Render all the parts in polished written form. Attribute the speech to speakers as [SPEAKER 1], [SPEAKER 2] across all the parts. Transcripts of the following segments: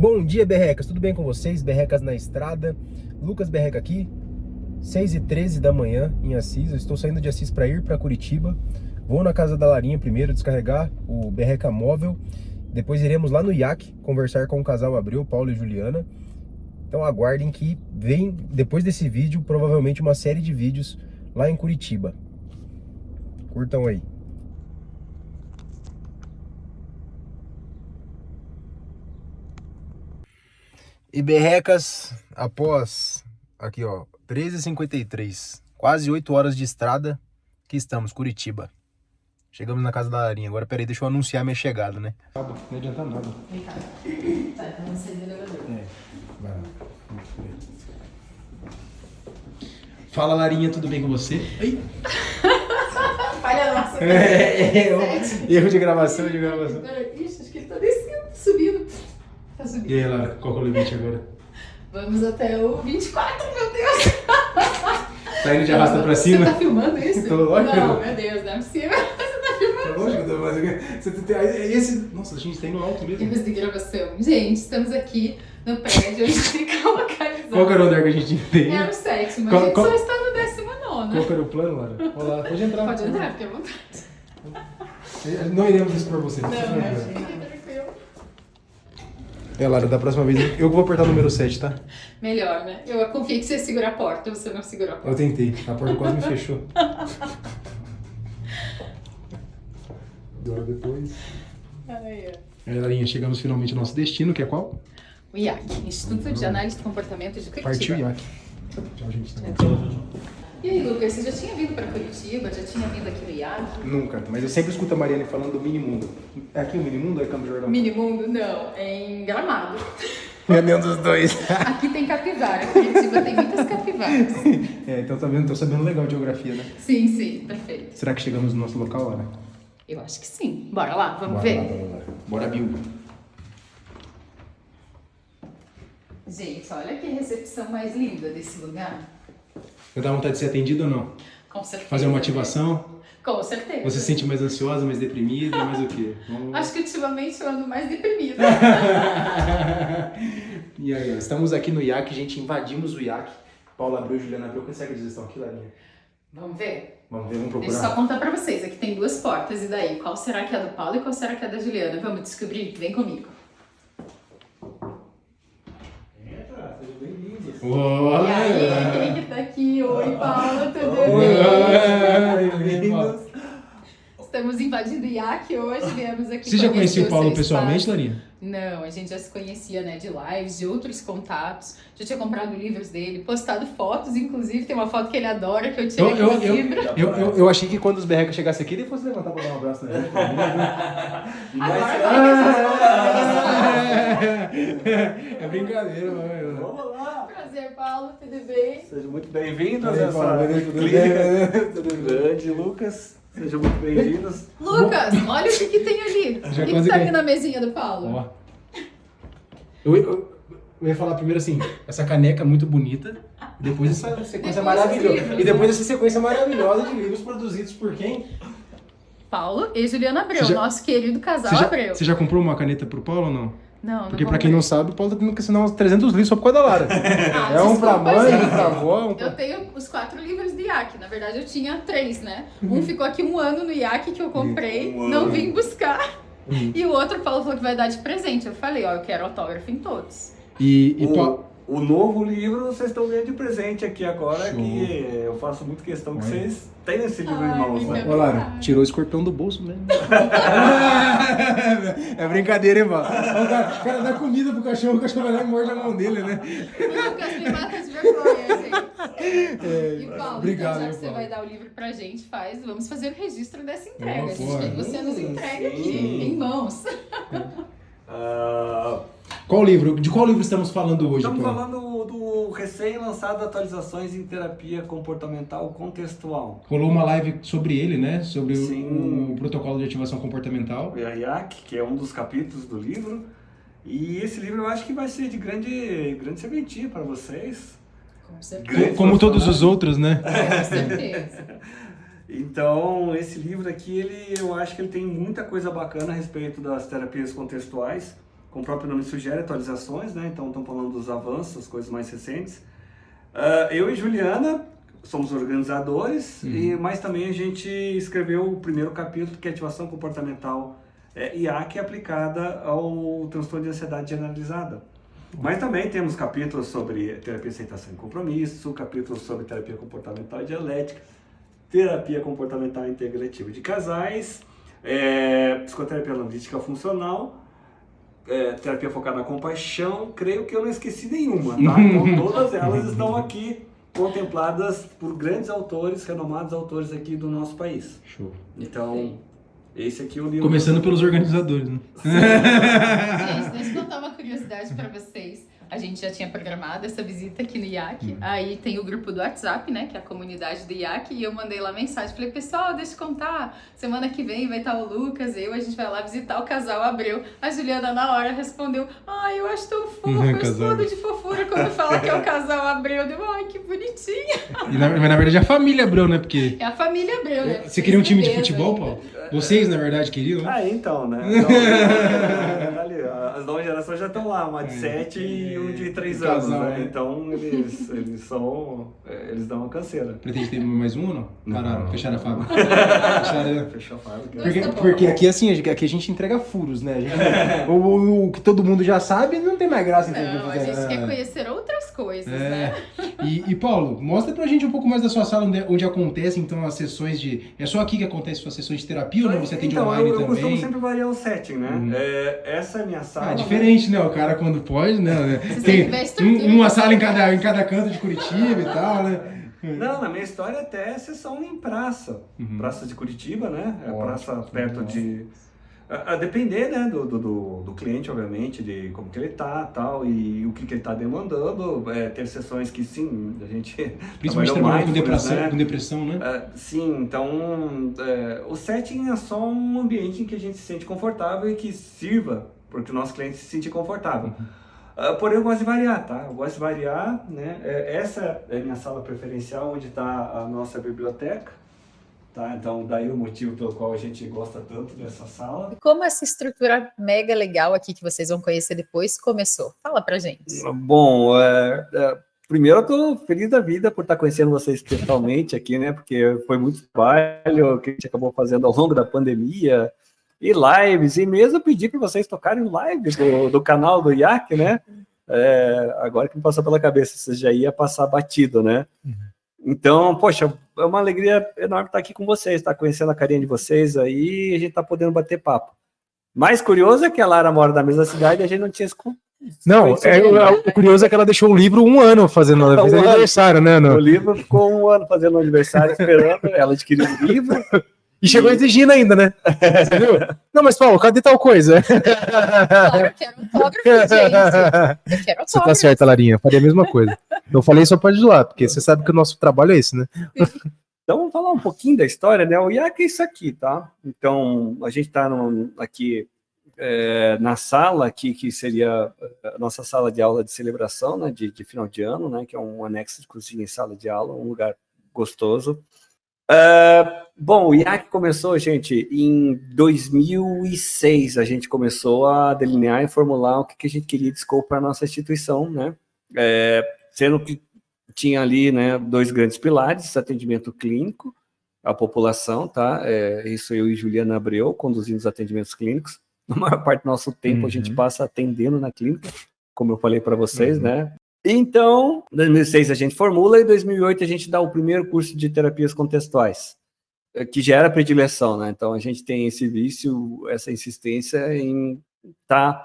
[SPEAKER 1] Bom dia, berrecas, tudo bem com vocês? Berrecas na estrada, Lucas Berreca aqui, 6h13 da manhã em Assis. Eu estou saindo de Assis para ir para Curitiba. Vou na casa da Larinha primeiro descarregar o Berreca móvel. Depois iremos lá no IAC conversar com o casal Abreu, Paulo e Juliana. Então aguardem que vem, depois desse vídeo, provavelmente uma série de vídeos lá em Curitiba. Curtam aí. E berrecas, após, aqui ó, 13h53, quase 8 horas de estrada, aqui estamos, Curitiba. Chegamos na casa da Larinha. Agora, peraí, deixa eu anunciar minha chegada, né? Não adianta nada.
[SPEAKER 2] Vem cá. Tá, então você é o elevador.
[SPEAKER 1] Vai lá. Fala, Larinha, tudo bem com você? Ai.
[SPEAKER 2] Falha nossa.
[SPEAKER 1] Erro de gravação,
[SPEAKER 2] Ixi, acho que ele tá descendo, subindo. Tá subindo.
[SPEAKER 1] E aí, Lara, qual que é o limite agora?
[SPEAKER 2] Vamos até o 24, meu Deus.
[SPEAKER 1] Tá indo de arrasta pra cima?
[SPEAKER 2] Você tá filmando isso?
[SPEAKER 1] Tô lógico.
[SPEAKER 2] Não, meu Deus, não é possível. Você tá filmando?
[SPEAKER 1] Lógico que eu tô fazendo. Você tem esse... Nossa, a gente tá indo alto mesmo.
[SPEAKER 2] Temos de gravação. Gente, estamos aqui no prédio onde fica localizado.
[SPEAKER 1] Qual que era o andar que a gente tem?
[SPEAKER 2] Era o 7º, mas
[SPEAKER 1] Qual-
[SPEAKER 2] a gente
[SPEAKER 1] qual-
[SPEAKER 2] só está no 19º.
[SPEAKER 1] Qual que era o plano, Lara? Olá, pode entrar.
[SPEAKER 2] Pode entrar, fique à vontade.
[SPEAKER 1] Não iremos expor você.
[SPEAKER 2] Não,
[SPEAKER 1] fique tranquila.
[SPEAKER 2] fique tranquilo.
[SPEAKER 1] É, Lara, da próxima vez eu que vou apertar o número 7, tá?
[SPEAKER 2] Melhor, né? Eu confiei que você ia segurar a porta, você não segurou a porta.
[SPEAKER 1] Eu tentei, a porta quase me fechou. Agora depois.
[SPEAKER 2] Aí, ó.
[SPEAKER 1] Aí, Larinha, chegamos finalmente ao nosso destino, que é qual?
[SPEAKER 2] O IAC, Instituto de Análise do Comportamento de Curitiba.
[SPEAKER 1] Partiu IAC. Tchau, gente.
[SPEAKER 2] E aí, Lucas, você já tinha vindo para Curitiba? Já tinha vindo aqui no IAC?
[SPEAKER 1] Nunca, mas eu sempre escuto a Mariane falando do Minimundo. É aqui o Minimundo ou é Campo Jordão?
[SPEAKER 2] Minimundo? Não, é em Gramado.
[SPEAKER 1] É nenhum dos dois.
[SPEAKER 2] Aqui tem capivara, Curitiba tem muitas capivaras.
[SPEAKER 1] É, então tá vendo, tô sabendo legal de geografia, né?
[SPEAKER 2] Sim, sim, perfeito.
[SPEAKER 1] Será que chegamos no nosso local, Lara?
[SPEAKER 2] Eu acho que sim. Bora lá, vamos
[SPEAKER 1] Bora
[SPEAKER 2] ver?
[SPEAKER 1] lá, bora lá. Bora, Bill.
[SPEAKER 2] Gente, olha que recepção mais linda desse lugar.
[SPEAKER 1] Eu dá vontade de ser atendido ou não?
[SPEAKER 2] Com certeza.
[SPEAKER 1] Fazer uma ativação?
[SPEAKER 2] Com certeza.
[SPEAKER 1] Você se sente mais ansiosa, mais deprimida, mais o quê? Vamos...
[SPEAKER 2] Acho que ultimamente eu ando mais deprimida.
[SPEAKER 1] E aí, ó, estamos aqui no IAC, gente, invadimos o IAC. Paula Abreu e Juliana Abreu, quantas eles estão aqui, Larinha?
[SPEAKER 2] Vamos ver?
[SPEAKER 1] Vamos ver, vamos
[SPEAKER 2] Deixa eu
[SPEAKER 1] procurar.
[SPEAKER 2] só contar pra vocês. Aqui tem duas portas. E daí? Qual será que é a do Paulo e qual será que é a da Juliana? Vamos descobrir? Vem comigo.
[SPEAKER 1] Entra, sejam bem-vindos.
[SPEAKER 2] E aí, quem que tá aqui? Oi, Paula, tudo bem? Estamos invadindo o IAC hoje, viemos aqui.
[SPEAKER 1] Você já
[SPEAKER 2] conhecer
[SPEAKER 1] conhecia o Paulo
[SPEAKER 2] seu
[SPEAKER 1] pessoalmente,
[SPEAKER 2] espaço.
[SPEAKER 1] Larinha?
[SPEAKER 2] Não, a gente já se conhecia, né, de lives, de outros contatos. Já tinha comprado livros dele, postado fotos, inclusive tem uma foto que ele adora, que eu tirei aqui no Fibra.
[SPEAKER 1] Eu achei que quando os berrecas chegassem aqui, ele fosse levantar pra dar um abraço na gente. É brincadeira, mano.
[SPEAKER 3] Vamos lá!
[SPEAKER 2] Prazer, Paulo, tudo bem?
[SPEAKER 3] Sejam muito bem-vindos
[SPEAKER 1] Prazer,
[SPEAKER 3] a
[SPEAKER 1] Paulo.
[SPEAKER 3] essa
[SPEAKER 1] Tudo
[SPEAKER 3] clínica
[SPEAKER 1] bem?
[SPEAKER 3] grande, Lucas. Sejam muito bem-vindos.
[SPEAKER 2] Lucas, olha o que tem ali.
[SPEAKER 1] Já
[SPEAKER 2] O que
[SPEAKER 1] quase
[SPEAKER 2] tá
[SPEAKER 1] que-
[SPEAKER 2] ali na mesinha do Paulo?
[SPEAKER 1] Ó. Eu ia falar primeiro assim, essa caneca muito bonita, e depois essa sequência
[SPEAKER 2] Depois
[SPEAKER 1] maravilhosa.
[SPEAKER 2] os livros,
[SPEAKER 1] E depois essa sequência maravilhosa de livros produzidos por quem?
[SPEAKER 2] Paulo e Juliana Abreu,
[SPEAKER 1] Você já-
[SPEAKER 2] nosso querido casal
[SPEAKER 1] Você já,
[SPEAKER 2] Abreu.
[SPEAKER 1] você já comprou uma caneta pro Paulo ou não?
[SPEAKER 2] Não,
[SPEAKER 1] Porque pra quem não sabe, o Paulo tá tendo que assinar uns 300 livros só por causa da Lara.
[SPEAKER 2] Ah,
[SPEAKER 1] É um pra
[SPEAKER 2] desculpa,
[SPEAKER 1] mãe,
[SPEAKER 2] gente.
[SPEAKER 1] um pra avó, um pra...
[SPEAKER 2] Eu tenho os 4 livros do IAC. Na verdade, eu tinha 3, né? Um ficou aqui 1 ano no IAC que eu comprei, não vim buscar. E o outro, o Paulo falou que vai dar de presente. Eu falei, ó, eu quero autógrafo em todos.
[SPEAKER 1] E Paulo...
[SPEAKER 3] O novo livro vocês estão ganhando de presente aqui agora,
[SPEAKER 1] Show.
[SPEAKER 3] que eu faço muito questão que
[SPEAKER 1] Olha.
[SPEAKER 3] vocês tenham esse livro em
[SPEAKER 2] Ai,
[SPEAKER 3] mãos,
[SPEAKER 2] me
[SPEAKER 3] né?
[SPEAKER 1] Ô, Lara, tirou o escorpião do bolso mesmo. É brincadeira, hein, Paulo? O cara dá comida pro cachorro, o cachorro vai lá e morde a mão dele, né?
[SPEAKER 2] O Lucas me mata de vergonha, gente. E Paulo,
[SPEAKER 1] Obrigado,
[SPEAKER 2] então, já
[SPEAKER 1] meu
[SPEAKER 2] que você
[SPEAKER 1] Paulo.
[SPEAKER 2] vai dar o livro pra gente, vamos fazer o registro dessa entrega.
[SPEAKER 1] Boa,
[SPEAKER 2] A gente quer que você nos entregue aqui,
[SPEAKER 3] sim.
[SPEAKER 2] em mãos.
[SPEAKER 3] Ah,
[SPEAKER 1] Qual livro? De qual livro estamos falando hoje,
[SPEAKER 3] estamos
[SPEAKER 1] Paulo?
[SPEAKER 3] falando do recém-lançado Atualizações em Terapia Comportamental Contextual.
[SPEAKER 1] Rolou uma live sobre ele, né? Sobre
[SPEAKER 3] Sim.
[SPEAKER 1] o protocolo de ativação comportamental.
[SPEAKER 3] O IAC, que é um dos capítulos do livro. E esse livro eu acho que vai ser de grande serventia para vocês.
[SPEAKER 2] Com certeza.
[SPEAKER 3] Grande
[SPEAKER 1] Como todos os
[SPEAKER 3] profissional.
[SPEAKER 1] outros, né?
[SPEAKER 2] Com certeza.
[SPEAKER 3] Então, esse livro aqui, eu acho que ele tem muita coisa bacana a respeito das terapias contextuais. como o próprio nome sugere, atualizações, né? Então estamos falando dos avanços, as coisas mais recentes. Eu e Juliana somos organizadores, mas também a gente escreveu o primeiro capítulo, que é ativação comportamental IAC aplicada ao transtorno de ansiedade generalizada. Mas também temos capítulos sobre terapia aceitação e compromisso, capítulos sobre terapia comportamental e dialética, terapia comportamental integrativa de casais, psicoterapia analítica funcional, terapia focada na compaixão. Creio que eu não esqueci nenhuma, tá? Então todas elas estão aqui contempladas por grandes autores, renomados autores aqui do nosso país.
[SPEAKER 1] Show.
[SPEAKER 3] Então, esse aqui é o livro...
[SPEAKER 4] Começando pelos organizadores, né?
[SPEAKER 2] Gente, deixa eu contar uma curiosidade pra vocês. A gente já tinha programado essa visita aqui no IAC. Aí tem o grupo do WhatsApp, né? Que é a comunidade do IAC. E eu mandei lá mensagem. Falei, pessoal, deixa eu contar. Semana que vem vai estar o Lucas, a gente vai lá visitar o casal Abreu. A Juliana, na hora, respondeu, ai, eu acho tão fofo. Eu explodo de fofura quando fala que é o casal Abreu. Eu digo, ai, que bonitinho.
[SPEAKER 4] Mas na verdade é a família Abreu, né? Porque...
[SPEAKER 2] É a família Abreu, né?
[SPEAKER 4] Você queria um time de
[SPEAKER 2] Bebês
[SPEAKER 4] futebol,
[SPEAKER 2] ainda.
[SPEAKER 4] Paulo? Vocês, na verdade, queriam, né?
[SPEAKER 3] Então, né? Então, ali, as novas gerações já estão lá, uma de 7 e um de 3 anos,
[SPEAKER 4] Casal,
[SPEAKER 3] né?
[SPEAKER 4] né?
[SPEAKER 3] Então, eles são... Eles dão uma canseira.
[SPEAKER 4] Pretende ter mais um ou não? Pararam, fecharam a fábrica.
[SPEAKER 3] Fechou a fábrica.
[SPEAKER 1] Porque aqui, assim, aqui a gente entrega furos, né? O que todo mundo já sabe, não tem mais graça.
[SPEAKER 2] Não, a gente quer conhecer outras coisas, né?
[SPEAKER 4] E Paulo, mostra pra gente um pouco mais da sua sala, onde acontecem, então, as sessões de... É só aqui que acontece suas sessões de terapia ou não? Você atende online
[SPEAKER 3] eu
[SPEAKER 4] também?
[SPEAKER 3] costumo sempre variar o setting, né? Essa é a minha sala.
[SPEAKER 4] É diferente, né? O cara quando pode, né?
[SPEAKER 2] Tem
[SPEAKER 4] Uma sala em cada canto de Curitiba e tal, né?
[SPEAKER 3] Não, na minha história até é sessão em praça. Praça de Curitiba, né? É praça perto de... A depender, né, do cliente, obviamente, de como que ele tá, tal, e o que ele tá demandando. Ter sessões que, sim, a gente...
[SPEAKER 4] Principalmente trabalhando com depressão, né?
[SPEAKER 3] Sim, então, o setting é só um ambiente em que a gente se sente confortável e que sirva para que o nosso cliente se sinta confortável. Porém, eu gosto de variar, tá? Eu gosto de variar, né? Essa é a minha sala preferencial, onde está a nossa biblioteca. Tá, então, daí o motivo pelo qual a gente gosta tanto dessa sala.
[SPEAKER 2] E como essa estrutura mega legal aqui que vocês vão conhecer depois começou? Fala pra gente.
[SPEAKER 5] Bom, primeiro eu tô feliz da vida por estar conhecendo vocês pessoalmente aqui, né? Porque foi muito trabalho que a gente acabou fazendo ao longo da pandemia, e lives, e mesmo pedir para vocês tocarem lives do canal do IAC, né? Agora que me passou pela cabeça, você já ia passar batido, né? Então, poxa, é uma alegria enorme estar aqui com vocês, estar conhecendo a carinha de vocês aí, e a gente tá podendo bater papo. Mais curioso é que a Lara mora na mesma cidade e a gente não tinha
[SPEAKER 1] Não, o curioso é que ela deixou o livro 1 ano fazendo, ela fez aniversário, né?
[SPEAKER 5] O livro ficou 1 ano fazendo aniversário, esperando ela adquirir o livro.
[SPEAKER 1] E chegou exigindo ainda, né? Você viu? Não, mas Paulo, cadê tal coisa?
[SPEAKER 2] Claro, eu quero autógrafo, gente. Eu quero
[SPEAKER 1] Você tá
[SPEAKER 2] autógrafo.
[SPEAKER 1] certa, Larinha, faria a mesma coisa. Eu falei só pra zoar, porque você sabe que o nosso trabalho é esse, né?
[SPEAKER 5] Então, vamos falar um pouquinho da história, né? O IAC é isso aqui, tá? Então, a gente está aqui na sala aqui, que seria a nossa sala de aula de celebração, né? De final de ano, né? Que é um anexo de cozinha e sala de aula, um lugar gostoso. Bom, o IAC começou, gente, em 2006. A gente começou a delinear e formular o que a gente queria de escopo para a nossa instituição, né? Sendo que tinha ali, né, 2 grandes pilares: atendimento clínico, a população, tá? Isso eu e Juliana Abreu conduzindo os atendimentos clínicos. Na maior parte do nosso tempo a gente passa atendendo na clínica, como eu falei para vocês, né? Então, em 2006 a gente formula e em 2008 a gente dá o primeiro curso de terapias contextuais, que já era predileção, né? Então a gente tem esse vício, essa insistência em estar,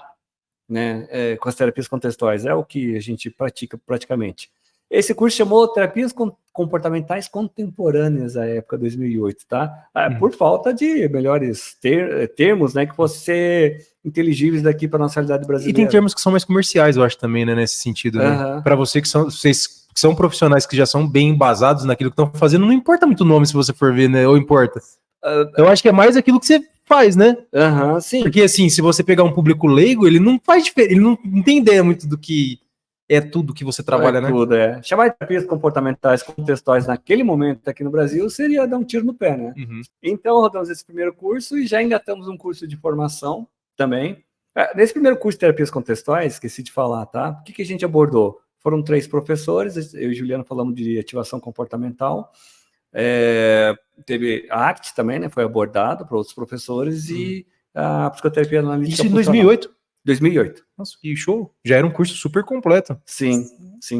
[SPEAKER 5] né, com as terapias contextuais, é o que a gente pratica praticamente. Esse curso chamou Terapias Comportamentais Contemporâneas, à época 2008, tá? Por falta de melhores termos, né, que fossem ser inteligíveis daqui para a nossa realidade brasileira.
[SPEAKER 1] E tem termos que são mais comerciais, eu acho também, né, nesse sentido. Né? Para vocês que são profissionais que já são bem embasados naquilo que estão fazendo, não importa muito o nome se você for ver, né? Ou importa? Eu acho que é mais aquilo que você faz, né?
[SPEAKER 5] Sim.
[SPEAKER 1] Porque assim, se você pegar um público leigo, ele não faz diferença, ele não tem ideia muito do que é tudo que você trabalha, né?
[SPEAKER 5] Tudo, Chamar de terapias comportamentais contextuais naquele momento aqui no Brasil seria dar um tiro no pé, né? Então, rodamos esse primeiro curso e já engatamos um curso de formação também. Nesse primeiro curso de terapias contextuais, esqueci de falar, tá? O que a gente abordou? Foram 3 professores, eu e Juliana falamos de ativação comportamental, teve a ACT também, né? Foi abordado para outros professores e a psicoterapia analítica.
[SPEAKER 4] Isso em 2008?
[SPEAKER 5] 2008.
[SPEAKER 4] Nossa, que show! Já era um curso super completo.
[SPEAKER 5] Sim,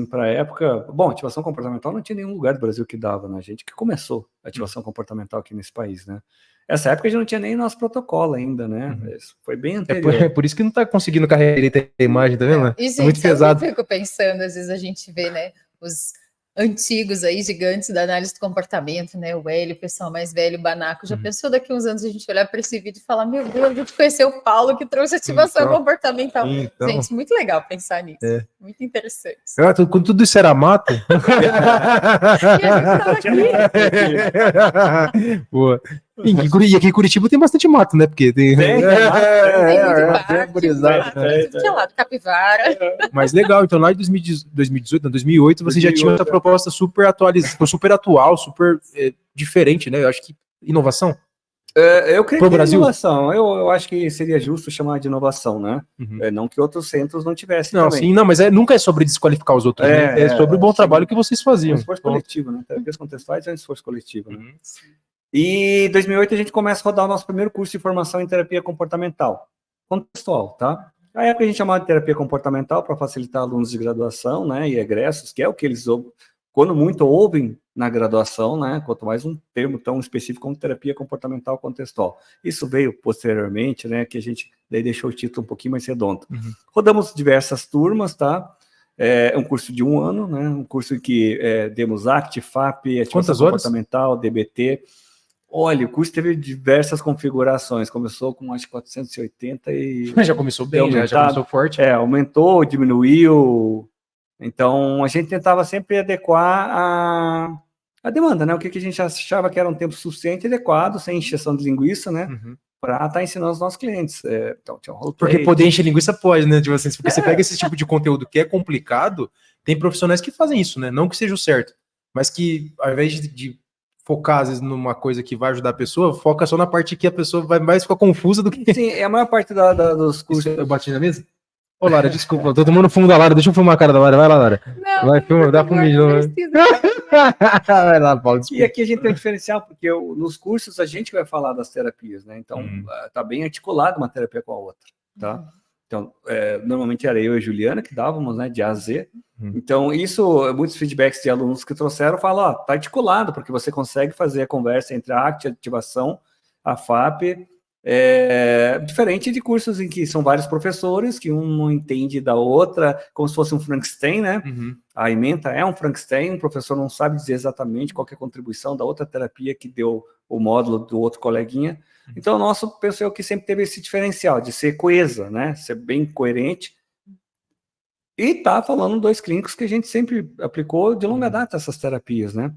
[SPEAKER 5] para a época. Bom, ativação comportamental não tinha nenhum lugar do Brasil que dava, né? A gente que começou a ativação comportamental aqui nesse país, né? Essa época a gente não tinha nem nosso protocolo ainda, né? Isso foi bem anterior.
[SPEAKER 4] É por isso que não tá conseguindo carregar direito a imagem, tá vendo?
[SPEAKER 2] E, gente,
[SPEAKER 4] muito pesado.
[SPEAKER 2] Eu fico pensando, às vezes a gente vê, né, os antigos aí, gigantes da análise do comportamento, né, o Hélio, o pessoal mais velho, o Banaco, já pensou daqui a uns anos a gente olhar para esse vídeo e falar, meu Deus, a gente conheceu o Paulo que trouxe ativação comportamental. Gente, muito legal pensar nisso, muito interessante.
[SPEAKER 4] Quando tudo isso era mato...
[SPEAKER 2] E a gente tava aqui.
[SPEAKER 4] Boa. E aqui em Curitiba tem bastante mato, né? Porque tem...
[SPEAKER 2] Tem muito parque, tudo que é lado, capivara.
[SPEAKER 4] Mas legal, então lá em 2018, 2008, você já tinha essa proposta super atualizada, super atual, super diferente, né? Eu acho que inovação.
[SPEAKER 5] Eu creio que é inovação. Eu acho que seria justo chamar de inovação, né? Não que outros centros não tivessem
[SPEAKER 4] não,
[SPEAKER 5] também.
[SPEAKER 4] Sim, não, mas nunca é sobre desqualificar os outros, né? É sobre o bom trabalho que vocês faziam.
[SPEAKER 5] É um esforço coletivo, né? Terapias contextuais é um esforço coletivo, né? E em 2008 a gente começa a rodar o nosso primeiro curso de formação em terapia comportamental, contextual, tá? Na época a gente chamava de terapia comportamental para facilitar alunos de graduação, né, e egressos, que é o que eles, quando muito, ouvem na graduação, né, quanto mais um termo tão específico como terapia comportamental contextual. Isso veio posteriormente, né, que a gente daí deixou o título um pouquinho mais redondo. Rodamos diversas turmas, tá? É um curso de 1 ano, né, um curso em que demos ACT, FAP, ativação comportamental, DBT. Olha, o curso teve diversas configurações, começou com acho que 480 e...
[SPEAKER 4] Já começou bem, já começou forte.
[SPEAKER 5] Aumentou, diminuiu, então a gente tentava sempre adequar a demanda, né? O que a gente achava que era um tempo suficiente e adequado, sem encheção de linguiça, né? Para estar ensinando os nossos clientes. Então, tinha um
[SPEAKER 4] porque poder encher linguiça pode, né? Tipo assim, porque você pega esse tipo de conteúdo que é complicado, tem profissionais que fazem isso, né? Não que seja o certo, mas que ao invés de focar, às vezes, numa coisa que vai ajudar a pessoa, foca só na parte que a pessoa vai mais ficar confusa do que...
[SPEAKER 5] Sim, a maior parte dos cursos...
[SPEAKER 4] Eu bati na mesa? Ô, Lara, desculpa, tô tomando fumo da Lara, deixa eu filmar a cara da Lara, vai lá, Lara.
[SPEAKER 2] Não,
[SPEAKER 4] vai, filma, dá fumidão. Vai lá, Paulo, desculpa.
[SPEAKER 5] E aqui a gente tem um diferencial, porque nos cursos a gente vai falar das terapias, né? Então, tá bem articulado uma terapia com a outra, tá? Então, normalmente era eu e a Juliana que dávamos, né, de A a Z. Então, isso, muitos feedbacks de alunos que trouxeram falam, ó, tá articulado, porque você consegue fazer a conversa entre a ACT, a ativação, a FAP, diferente de cursos em que são vários professores, que um não entende da outra, como se fosse um Frankenstein, né? A ementa é um Frankenstein, o professor não sabe dizer exatamente qual que é a contribuição da outra terapia que deu o módulo do outro coleguinha. Então, o nosso, penso eu, que sempre teve esse diferencial de ser coesa, né? Ser bem coerente. E tá falando 2 clínicos que a gente sempre aplicou de longa data essas terapias, né?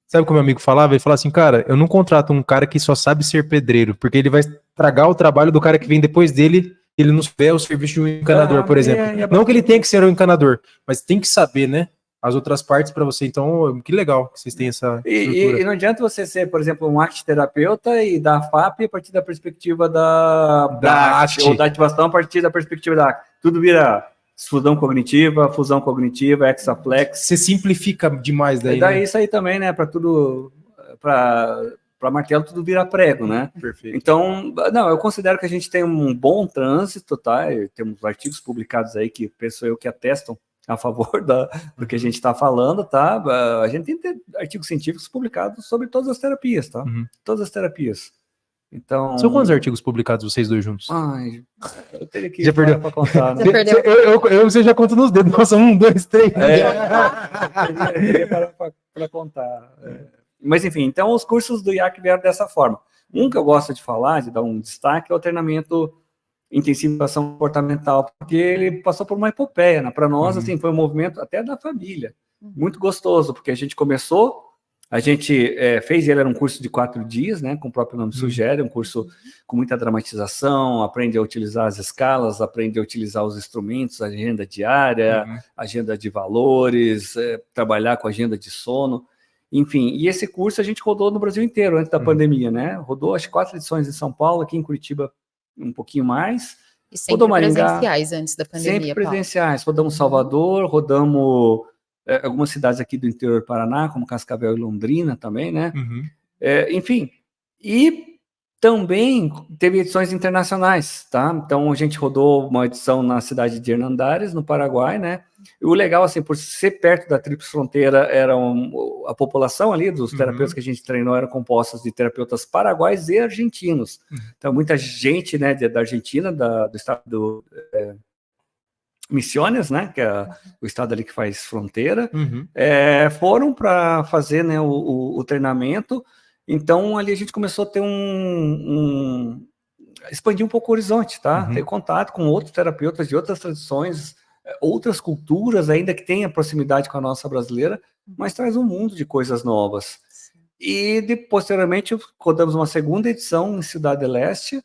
[SPEAKER 4] Sabe o que meu amigo falava? Ele falava assim, cara, eu não contrato um cara que só sabe ser pedreiro, porque ele vai estragar o trabalho do cara que vem depois dele, ele não vê o serviço de um encanador, por exemplo. Não que ele tenha que ser um encanador, mas tem que saber, né? As outras partes para você. Então, que legal que vocês têm essa
[SPEAKER 5] e não adianta você ser, por exemplo, um arte-terapeuta e da FAP a partir da perspectiva da ACT, ou da ativação a partir da perspectiva da ACT. Tudo vira fusão cognitiva, hexaflex.
[SPEAKER 4] Você simplifica demais daí,
[SPEAKER 5] e daí, né? Isso aí também, né? Para tudo... Para martelo tudo vira prego, né?
[SPEAKER 4] Perfeito.
[SPEAKER 5] Então, não, eu considero que a gente tem um bom trânsito, tá? E temos artigos publicados aí que penso eu que atestam a favor do que a gente está falando, tá? A gente tem artigos científicos publicados sobre todas as terapias, tá? Todas as terapias. Então...
[SPEAKER 4] São quantos artigos publicados vocês dois juntos?
[SPEAKER 5] Ai, eu teria que
[SPEAKER 4] já perdeu
[SPEAKER 5] para contar, né?
[SPEAKER 4] Você já conta nos dedos. Nossa, 1, 2, 3.
[SPEAKER 5] Eu teria para contar. Mas, enfim, então os cursos do IAC vieram dessa forma. Um que eu gosto de falar, de dar um destaque, é o treinamento intensivo de ação comportamental, porque ele passou por uma epopeia, né? Para nós, assim, foi um movimento até da família, muito gostoso, porque a gente começou, a gente fez, ele era um curso de 4 dias, né? Como o próprio nome sugere, um curso com muita dramatização, aprende a utilizar as escalas, aprende a utilizar os instrumentos, agenda diária, agenda de valores, trabalhar com agenda de sono. Enfim, e esse curso a gente rodou no Brasil inteiro antes da pandemia, né? Rodou acho 4 edições em São Paulo, aqui em Curitiba um pouquinho mais,
[SPEAKER 2] E sempre
[SPEAKER 5] Rodou Maringá,
[SPEAKER 2] presenciais antes da pandemia,
[SPEAKER 5] sempre
[SPEAKER 2] Paulo.
[SPEAKER 5] presenciais. Rodamos Salvador, rodamos algumas cidades aqui do interior do Paraná, como Cascavel e Londrina também, né?
[SPEAKER 4] Uhum.
[SPEAKER 5] Enfim, e também teve edições internacionais, tá? Então a gente rodou uma edição na cidade de Hernandares, no Paraguai, né? E o legal, assim, por ser perto da Tríplice Fronteira, a população ali dos terapeutas que a gente treinou eram compostos de terapeutas paraguaios e argentinos. Então muita gente, né, da Argentina, do estado do Misiones, né, que é o estado ali que faz fronteira,
[SPEAKER 4] Uhum.
[SPEAKER 5] foram para fazer, né, o treinamento. Então ali a gente começou a ter expandir um pouco o horizonte, tá?
[SPEAKER 4] Uhum.
[SPEAKER 5] Ter contato com outros terapeutas de outras tradições, outras culturas, ainda que tenha proximidade com a nossa brasileira, mas traz um mundo de coisas novas. E posteriormente rodamos uma segunda edição em Cidade do Leste.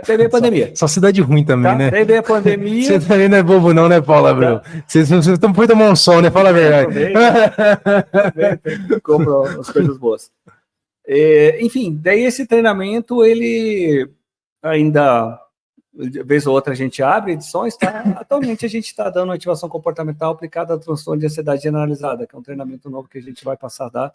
[SPEAKER 5] Teve a pandemia.
[SPEAKER 4] Só cidade ruim também,
[SPEAKER 5] Tá?
[SPEAKER 4] né?
[SPEAKER 5] Teve a pandemia.
[SPEAKER 4] Você também não é bobo não, né, Paulo Abreu? Vocês estão foi tomar um sol, né? Fala a verdade.
[SPEAKER 5] Também compra as coisas boas. Enfim, daí esse treinamento, ele ainda, de vez ou outra, a gente abre edições, tá? Atualmente a gente está dando ativação comportamental aplicada a transtorno de ansiedade generalizada, que é um treinamento novo que a gente vai passar a dar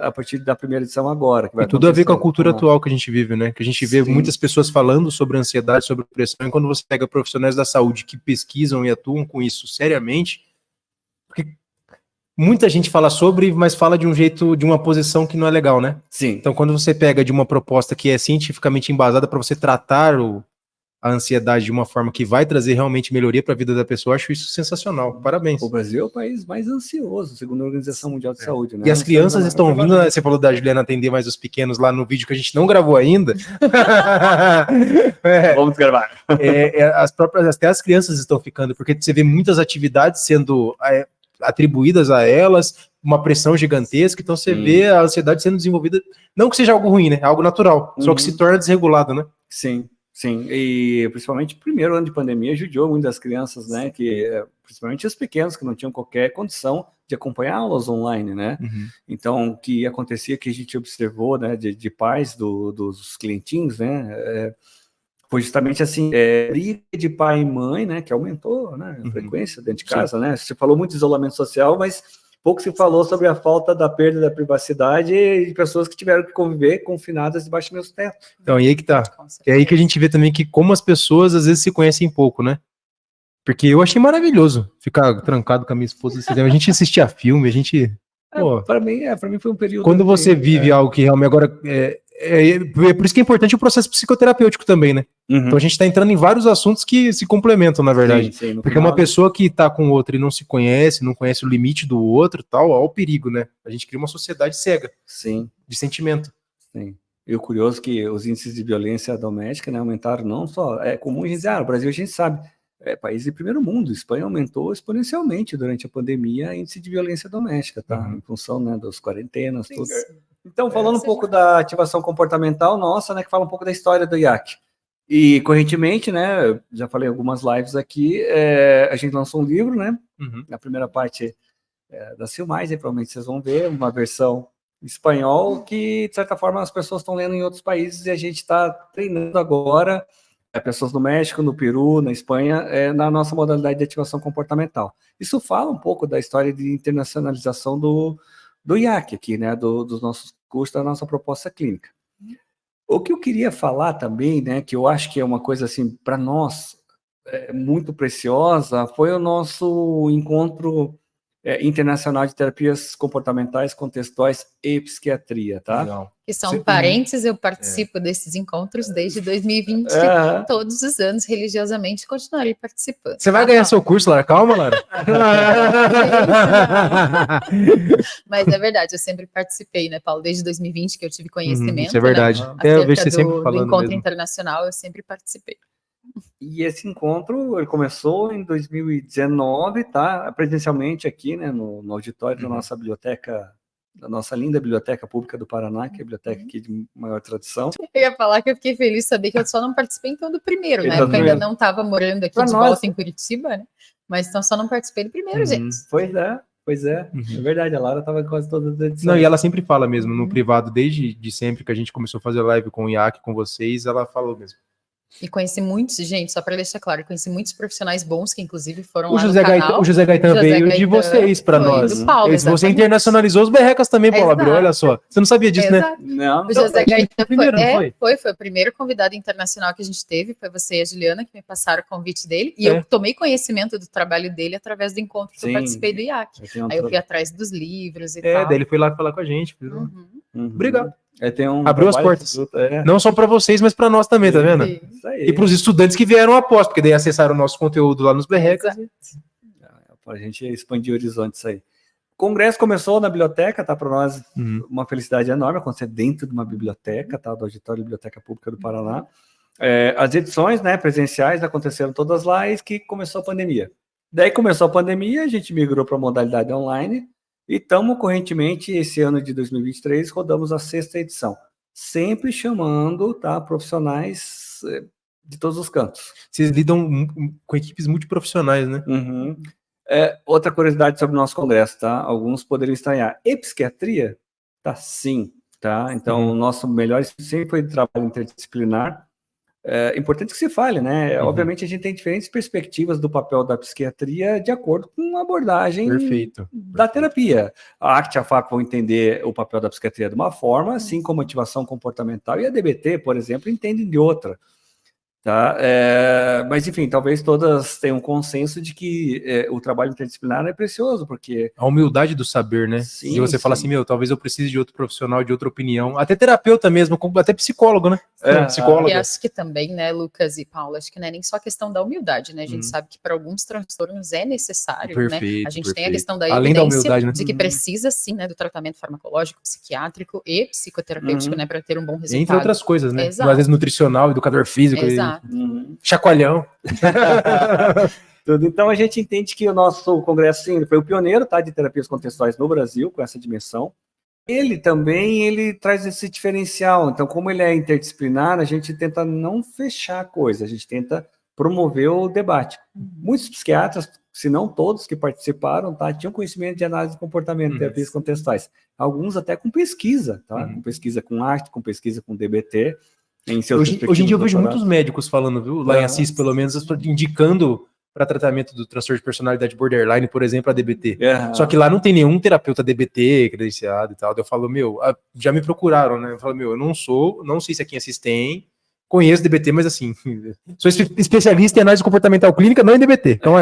[SPEAKER 5] a partir da primeira edição agora. Que vai
[SPEAKER 4] E tudo a ver com a cultura
[SPEAKER 5] então,
[SPEAKER 4] atual que a gente vive, né? Que a gente vê muitas pessoas falando sobre ansiedade, sobre depressão, e quando você pega profissionais da saúde que pesquisam e atuam com isso seriamente, porque muita gente fala sobre, mas fala de um jeito, de uma posição que não é legal, né?
[SPEAKER 5] Sim.
[SPEAKER 4] Então, quando você pega de uma proposta que é cientificamente embasada para você tratar a ansiedade de uma forma que vai trazer realmente melhoria para a vida da pessoa, eu acho isso sensacional. Parabéns.
[SPEAKER 5] O Brasil é o país mais ansioso, segundo a Organização Mundial de Saúde, né?
[SPEAKER 4] E as crianças estão vindo, né? Você falou da Juliana atender mais os pequenos lá no vídeo que a gente não gravou ainda.
[SPEAKER 5] Vamos gravar.
[SPEAKER 4] Até as crianças estão ficando, porque você vê muitas atividades sendo atribuídas a elas, uma pressão gigantesca, então você vê a ansiedade sendo desenvolvida, não que seja algo ruim, né? É algo natural, só que se torna desregulado, né?
[SPEAKER 5] Sim. Sim, e principalmente o primeiro ano de pandemia judiou muito das crianças, né, principalmente os pequenos que não tinham qualquer condição de acompanhar aulas online, né, Então o que acontecia que a gente observou, né, de pais dos clientinhos, né, foi justamente assim, briga de pai e mãe, né, que aumentou, né, a frequência dentro de casa, né, você falou muito de isolamento social, mas pouco se falou sobre a falta da perda da privacidade de pessoas que tiveram que conviver confinadas debaixo do mesmo teto.
[SPEAKER 4] Então, e aí que tá. É aí que a gente vê também que como as pessoas às vezes se conhecem pouco, né? Porque eu achei maravilhoso ficar trancado com a minha esposa. A gente assistia filme, a gente...
[SPEAKER 5] Para mim foi um período...
[SPEAKER 4] Quando você vive algo que realmente agora... por isso que é importante o processo psicoterapêutico também, né? Então a gente está entrando em vários assuntos que se complementam, na verdade.
[SPEAKER 5] Sim,
[SPEAKER 4] porque uma pessoa que está com outra e não se conhece, não conhece o limite do outro, tal, ó, o perigo, né? A gente cria uma sociedade cega.
[SPEAKER 5] Sim.
[SPEAKER 4] De sentimento.
[SPEAKER 5] Sim. E o curioso é que os índices de violência doméstica, né, aumentaram não só... É comum a gente dizer, o Brasil a gente sabe, país de primeiro mundo, Espanha aumentou exponencialmente durante a pandemia índice de violência doméstica, tá? Em função, né, das quarentenas, tudo. Então, falando um pouco da ativação comportamental nossa, né, que fala um pouco da história do IAC. E, correntemente, né, já falei em algumas lives aqui, a gente lançou um livro, né, na primeira parte das filmagens, provavelmente vocês vão ver, uma versão em espanhol que, de certa forma, as pessoas estão lendo em outros países e a gente está treinando agora pessoas no México, no Peru, na Espanha, na nossa modalidade de ativação comportamental. Isso fala um pouco da história de internacionalização do IAC aqui, né, dos nossos cursos, da nossa proposta clínica. O que eu queria falar também, né, que eu acho que é uma coisa assim para nós muito preciosa, foi o nosso encontro internacional de terapias comportamentais, contextuais e psiquiatria, tá?
[SPEAKER 4] Legal.
[SPEAKER 2] Que são parentes, eu participo desses encontros desde 2020, todos os anos, religiosamente, continuarei participando.
[SPEAKER 4] Você vai ganhar seu curso, Lara? Calma, Lara.
[SPEAKER 2] Mas é verdade, eu sempre participei, né, Paulo? Desde 2020 que eu tive conhecimento.
[SPEAKER 4] Isso é verdade.
[SPEAKER 2] Né,
[SPEAKER 4] Eu vejo você sempre
[SPEAKER 2] do
[SPEAKER 4] falando
[SPEAKER 2] encontro
[SPEAKER 4] mesmo.
[SPEAKER 2] internacional, eu sempre participei.
[SPEAKER 5] E esse encontro, ele começou em 2019, tá? Presencialmente aqui, né, no auditório da nossa biblioteca, da nossa linda Biblioteca Pública do Paraná, que é a biblioteca aqui de maior tradição.
[SPEAKER 2] Eu ia falar que eu fiquei feliz de saber que eu só não participei então do primeiro, né?
[SPEAKER 5] Então,
[SPEAKER 2] Porque eu ainda não estava morando aqui de
[SPEAKER 5] nós...
[SPEAKER 2] volta em Curitiba, né? Mas então só não participei do primeiro, gente.
[SPEAKER 5] Pois é. É verdade, a Lara estava em quase todas as edições.
[SPEAKER 4] Não, e ela sempre fala mesmo, no privado, desde sempre que a gente começou a fazer live com o IAC, com vocês, ela falou mesmo.
[SPEAKER 2] E conheci muitos, gente, só para deixar claro, conheci muitos profissionais bons que inclusive foram
[SPEAKER 4] O
[SPEAKER 2] lá
[SPEAKER 4] José
[SPEAKER 2] no
[SPEAKER 4] Gaetan,
[SPEAKER 2] canal.
[SPEAKER 4] o José Gaetan
[SPEAKER 2] José
[SPEAKER 4] veio de
[SPEAKER 2] Gaetan
[SPEAKER 4] vocês para
[SPEAKER 2] foi
[SPEAKER 4] nós.
[SPEAKER 2] do Paulo,
[SPEAKER 4] Você
[SPEAKER 2] exatamente.
[SPEAKER 4] internacionalizou os berrecas também, Paulo Abreu, olha
[SPEAKER 2] Exato.
[SPEAKER 4] só. Você não sabia disso, né?
[SPEAKER 2] Exato.
[SPEAKER 5] Não,
[SPEAKER 2] O José Gaetan
[SPEAKER 4] primeiro, não
[SPEAKER 2] foi o primeiro convidado internacional que a gente teve, foi você e a Juliana que me passaram o convite dele, e
[SPEAKER 4] É.
[SPEAKER 2] eu tomei conhecimento do trabalho dele através do encontro que eu
[SPEAKER 5] Sim.
[SPEAKER 2] participei do IAC.
[SPEAKER 5] eu tenho um
[SPEAKER 2] Aí eu fui atrás dos livros e
[SPEAKER 4] É,
[SPEAKER 2] tal.
[SPEAKER 4] daí ele foi lá falar com a gente.
[SPEAKER 2] Uhum.
[SPEAKER 4] Obrigado.
[SPEAKER 5] Tem um
[SPEAKER 4] Abriu as
[SPEAKER 5] trabalho
[SPEAKER 4] portas.
[SPEAKER 5] que- é.
[SPEAKER 4] Não só para vocês, mas para nós também, tá vendo?
[SPEAKER 2] Sim.
[SPEAKER 5] Isso aí.
[SPEAKER 4] E para os estudantes que vieram após, porque daí acessaram o nosso conteúdo lá nos berrecas.
[SPEAKER 2] Exato.
[SPEAKER 5] Para a gente expandir horizontes aí. O congresso começou na biblioteca, tá? Para nós uma felicidade enorme acontecer dentro de uma biblioteca, tá? Do Auditório Biblioteca Pública do Paraná. As edições, né, presenciais aconteceram todas lá e que começou a pandemia. Daí começou a pandemia, a gente migrou para a modalidade online e estamos correntemente, esse ano de 2023, rodamos a 6ª edição. Sempre chamando, tá, profissionais de todos os cantos.
[SPEAKER 4] Vocês lidam com equipes multiprofissionais, né?
[SPEAKER 5] Uhum. Outra curiosidade sobre o nosso congresso, tá? Alguns poderiam estranhar. E psiquiatria? Tá, sim, tá? Então, o nosso melhor sempre foi de trabalho interdisciplinar. É importante que se fale, né? Obviamente, a gente tem diferentes perspectivas do papel da psiquiatria de acordo com a abordagem da terapia. A ACT e a FAP vão entender o papel da psiquiatria de uma forma, assim como a motivação comportamental, e a DBT, por exemplo, entendem de outra. Tá? Mas, enfim, talvez todas tenham um consenso de que o trabalho interdisciplinar é precioso, porque...
[SPEAKER 4] A humildade do saber, né?
[SPEAKER 5] Sim,
[SPEAKER 4] e você fala assim, talvez eu precise de outro profissional, de outra opinião, até terapeuta mesmo, até psicólogo, né? Psicóloga.
[SPEAKER 2] E acho que também, né, Lucas e Paula, acho que não é nem só a questão da humildade, né? A gente sabe que para alguns transtornos é necessário, né? A gente tem a questão da
[SPEAKER 4] Além da
[SPEAKER 2] evidência
[SPEAKER 4] humildade, né?
[SPEAKER 2] de que precisa, sim, né, do tratamento farmacológico, psiquiátrico e psicoterapêutico, né, para ter um bom resultado.
[SPEAKER 4] Entre outras coisas, né?
[SPEAKER 2] Exato.
[SPEAKER 4] Às vezes nutricional, educador físico,
[SPEAKER 2] Exato.
[SPEAKER 4] chacoalhão.
[SPEAKER 5] Tudo. Então a gente entende que o nosso congresso sim, foi o pioneiro, tá, de terapias contextuais no Brasil, com essa dimensão. Ele também traz esse diferencial. Então, como ele é interdisciplinar, a gente tenta não fechar a coisa, a gente tenta promover o debate. Muitos psiquiatras, se não todos que participaram, tá, tinham conhecimento de análise de comportamento, terapias contextuais. Alguns até com pesquisa, tá? Com pesquisa com arte, com pesquisa com DBT.
[SPEAKER 4] Hoje em dia eu vejo muitos médicos falando, viu? Lá em Assis, pelo menos, indicando para tratamento do transtorno de personalidade borderline, por exemplo, a DBT. Só que lá não tem nenhum terapeuta DBT credenciado e tal. Eu falo, já me procuraram, né? Eu falo, eu não sei se aqui em Assis tem, conheço DBT, mas assim, sou especialista em análise comportamental clínica, não em DBT. Então,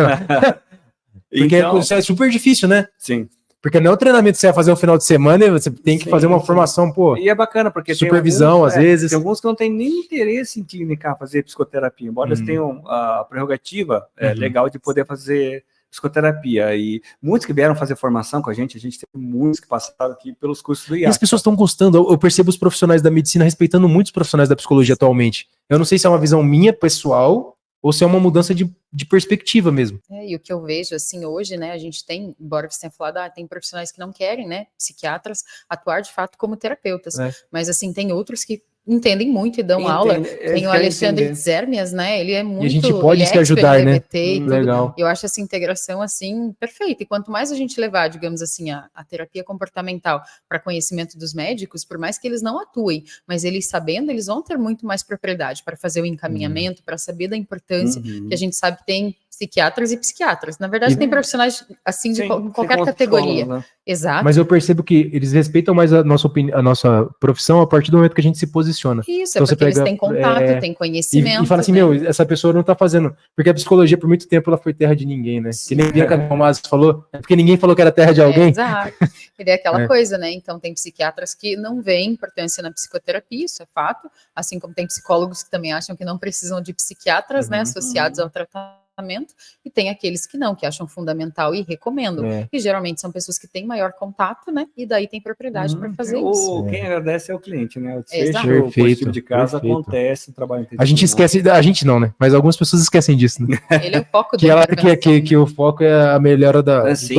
[SPEAKER 4] porque é super difícil, né?
[SPEAKER 5] Sim.
[SPEAKER 4] Porque não é um treinamento que você vai fazer no final de semana e você tem que fazer uma formação, pô.
[SPEAKER 5] E é bacana, porque
[SPEAKER 4] supervisão, às vezes.
[SPEAKER 5] Tem alguns que não têm nem interesse em clinicar, fazer psicoterapia, embora eles tenham a prerrogativa legal de poder fazer psicoterapia. E muitos que vieram fazer formação com a gente tem muitos que passaram aqui pelos cursos do IAC.
[SPEAKER 4] E as pessoas estão gostando, eu percebo os profissionais da medicina respeitando muitos profissionais da psicologia atualmente. Eu não sei se é uma visão minha, pessoal, ou se é uma mudança de perspectiva mesmo.
[SPEAKER 2] E o que eu vejo, assim, hoje, né, a gente tem, embora você tenha falado, tem profissionais que não querem, né, psiquiatras, atuar de fato como terapeutas, mas, assim, tem outros que entendem muito e dão aula. Tem o Alexandre Zermias, né, ele é muito...
[SPEAKER 4] E a gente pode se ajudar, né?
[SPEAKER 2] Legal. Eu acho essa integração, assim, perfeita. E quanto mais a gente levar, digamos assim, a terapia comportamental para conhecimento dos médicos, por mais que eles não atuem, mas eles sabendo, eles vão ter muito mais propriedade para fazer o encaminhamento, para saber da importância, que a gente sabe que tem psiquiatras e psiquiatras. Na verdade, tem profissionais, assim, de qualquer categoria. Né? Exato.
[SPEAKER 4] Mas eu percebo que eles respeitam mais a nossa profissão a partir do momento que a gente se posiciona.
[SPEAKER 2] Isso, então, porque eles têm contato, têm conhecimento.
[SPEAKER 4] E fala assim, essa pessoa não tá fazendo... Porque a psicologia, por muito tempo, ela foi terra de ninguém, né? Sim, que nem Bianca Almaz falou, é porque ninguém falou que era terra de alguém.
[SPEAKER 2] Exato. E é aquela coisa, né? Então, tem psiquiatras que não veem importância na psicoterapia, isso é fato, assim como tem psicólogos que também acham que não precisam de psiquiatras, né, associados ao tratamento, e tem aqueles que não, que acham fundamental e recomendam. E geralmente são pessoas que têm maior contato, né? E daí tem propriedade para fazer isso.
[SPEAKER 5] Quem agradece é o cliente, né? O
[SPEAKER 2] desfecho
[SPEAKER 5] positivo de casa acontece no trabalho.
[SPEAKER 4] A gente esquece, a gente não, né? Mas algumas pessoas esquecem disso, né?
[SPEAKER 2] Ele é o foco
[SPEAKER 4] que o foco é a melhora do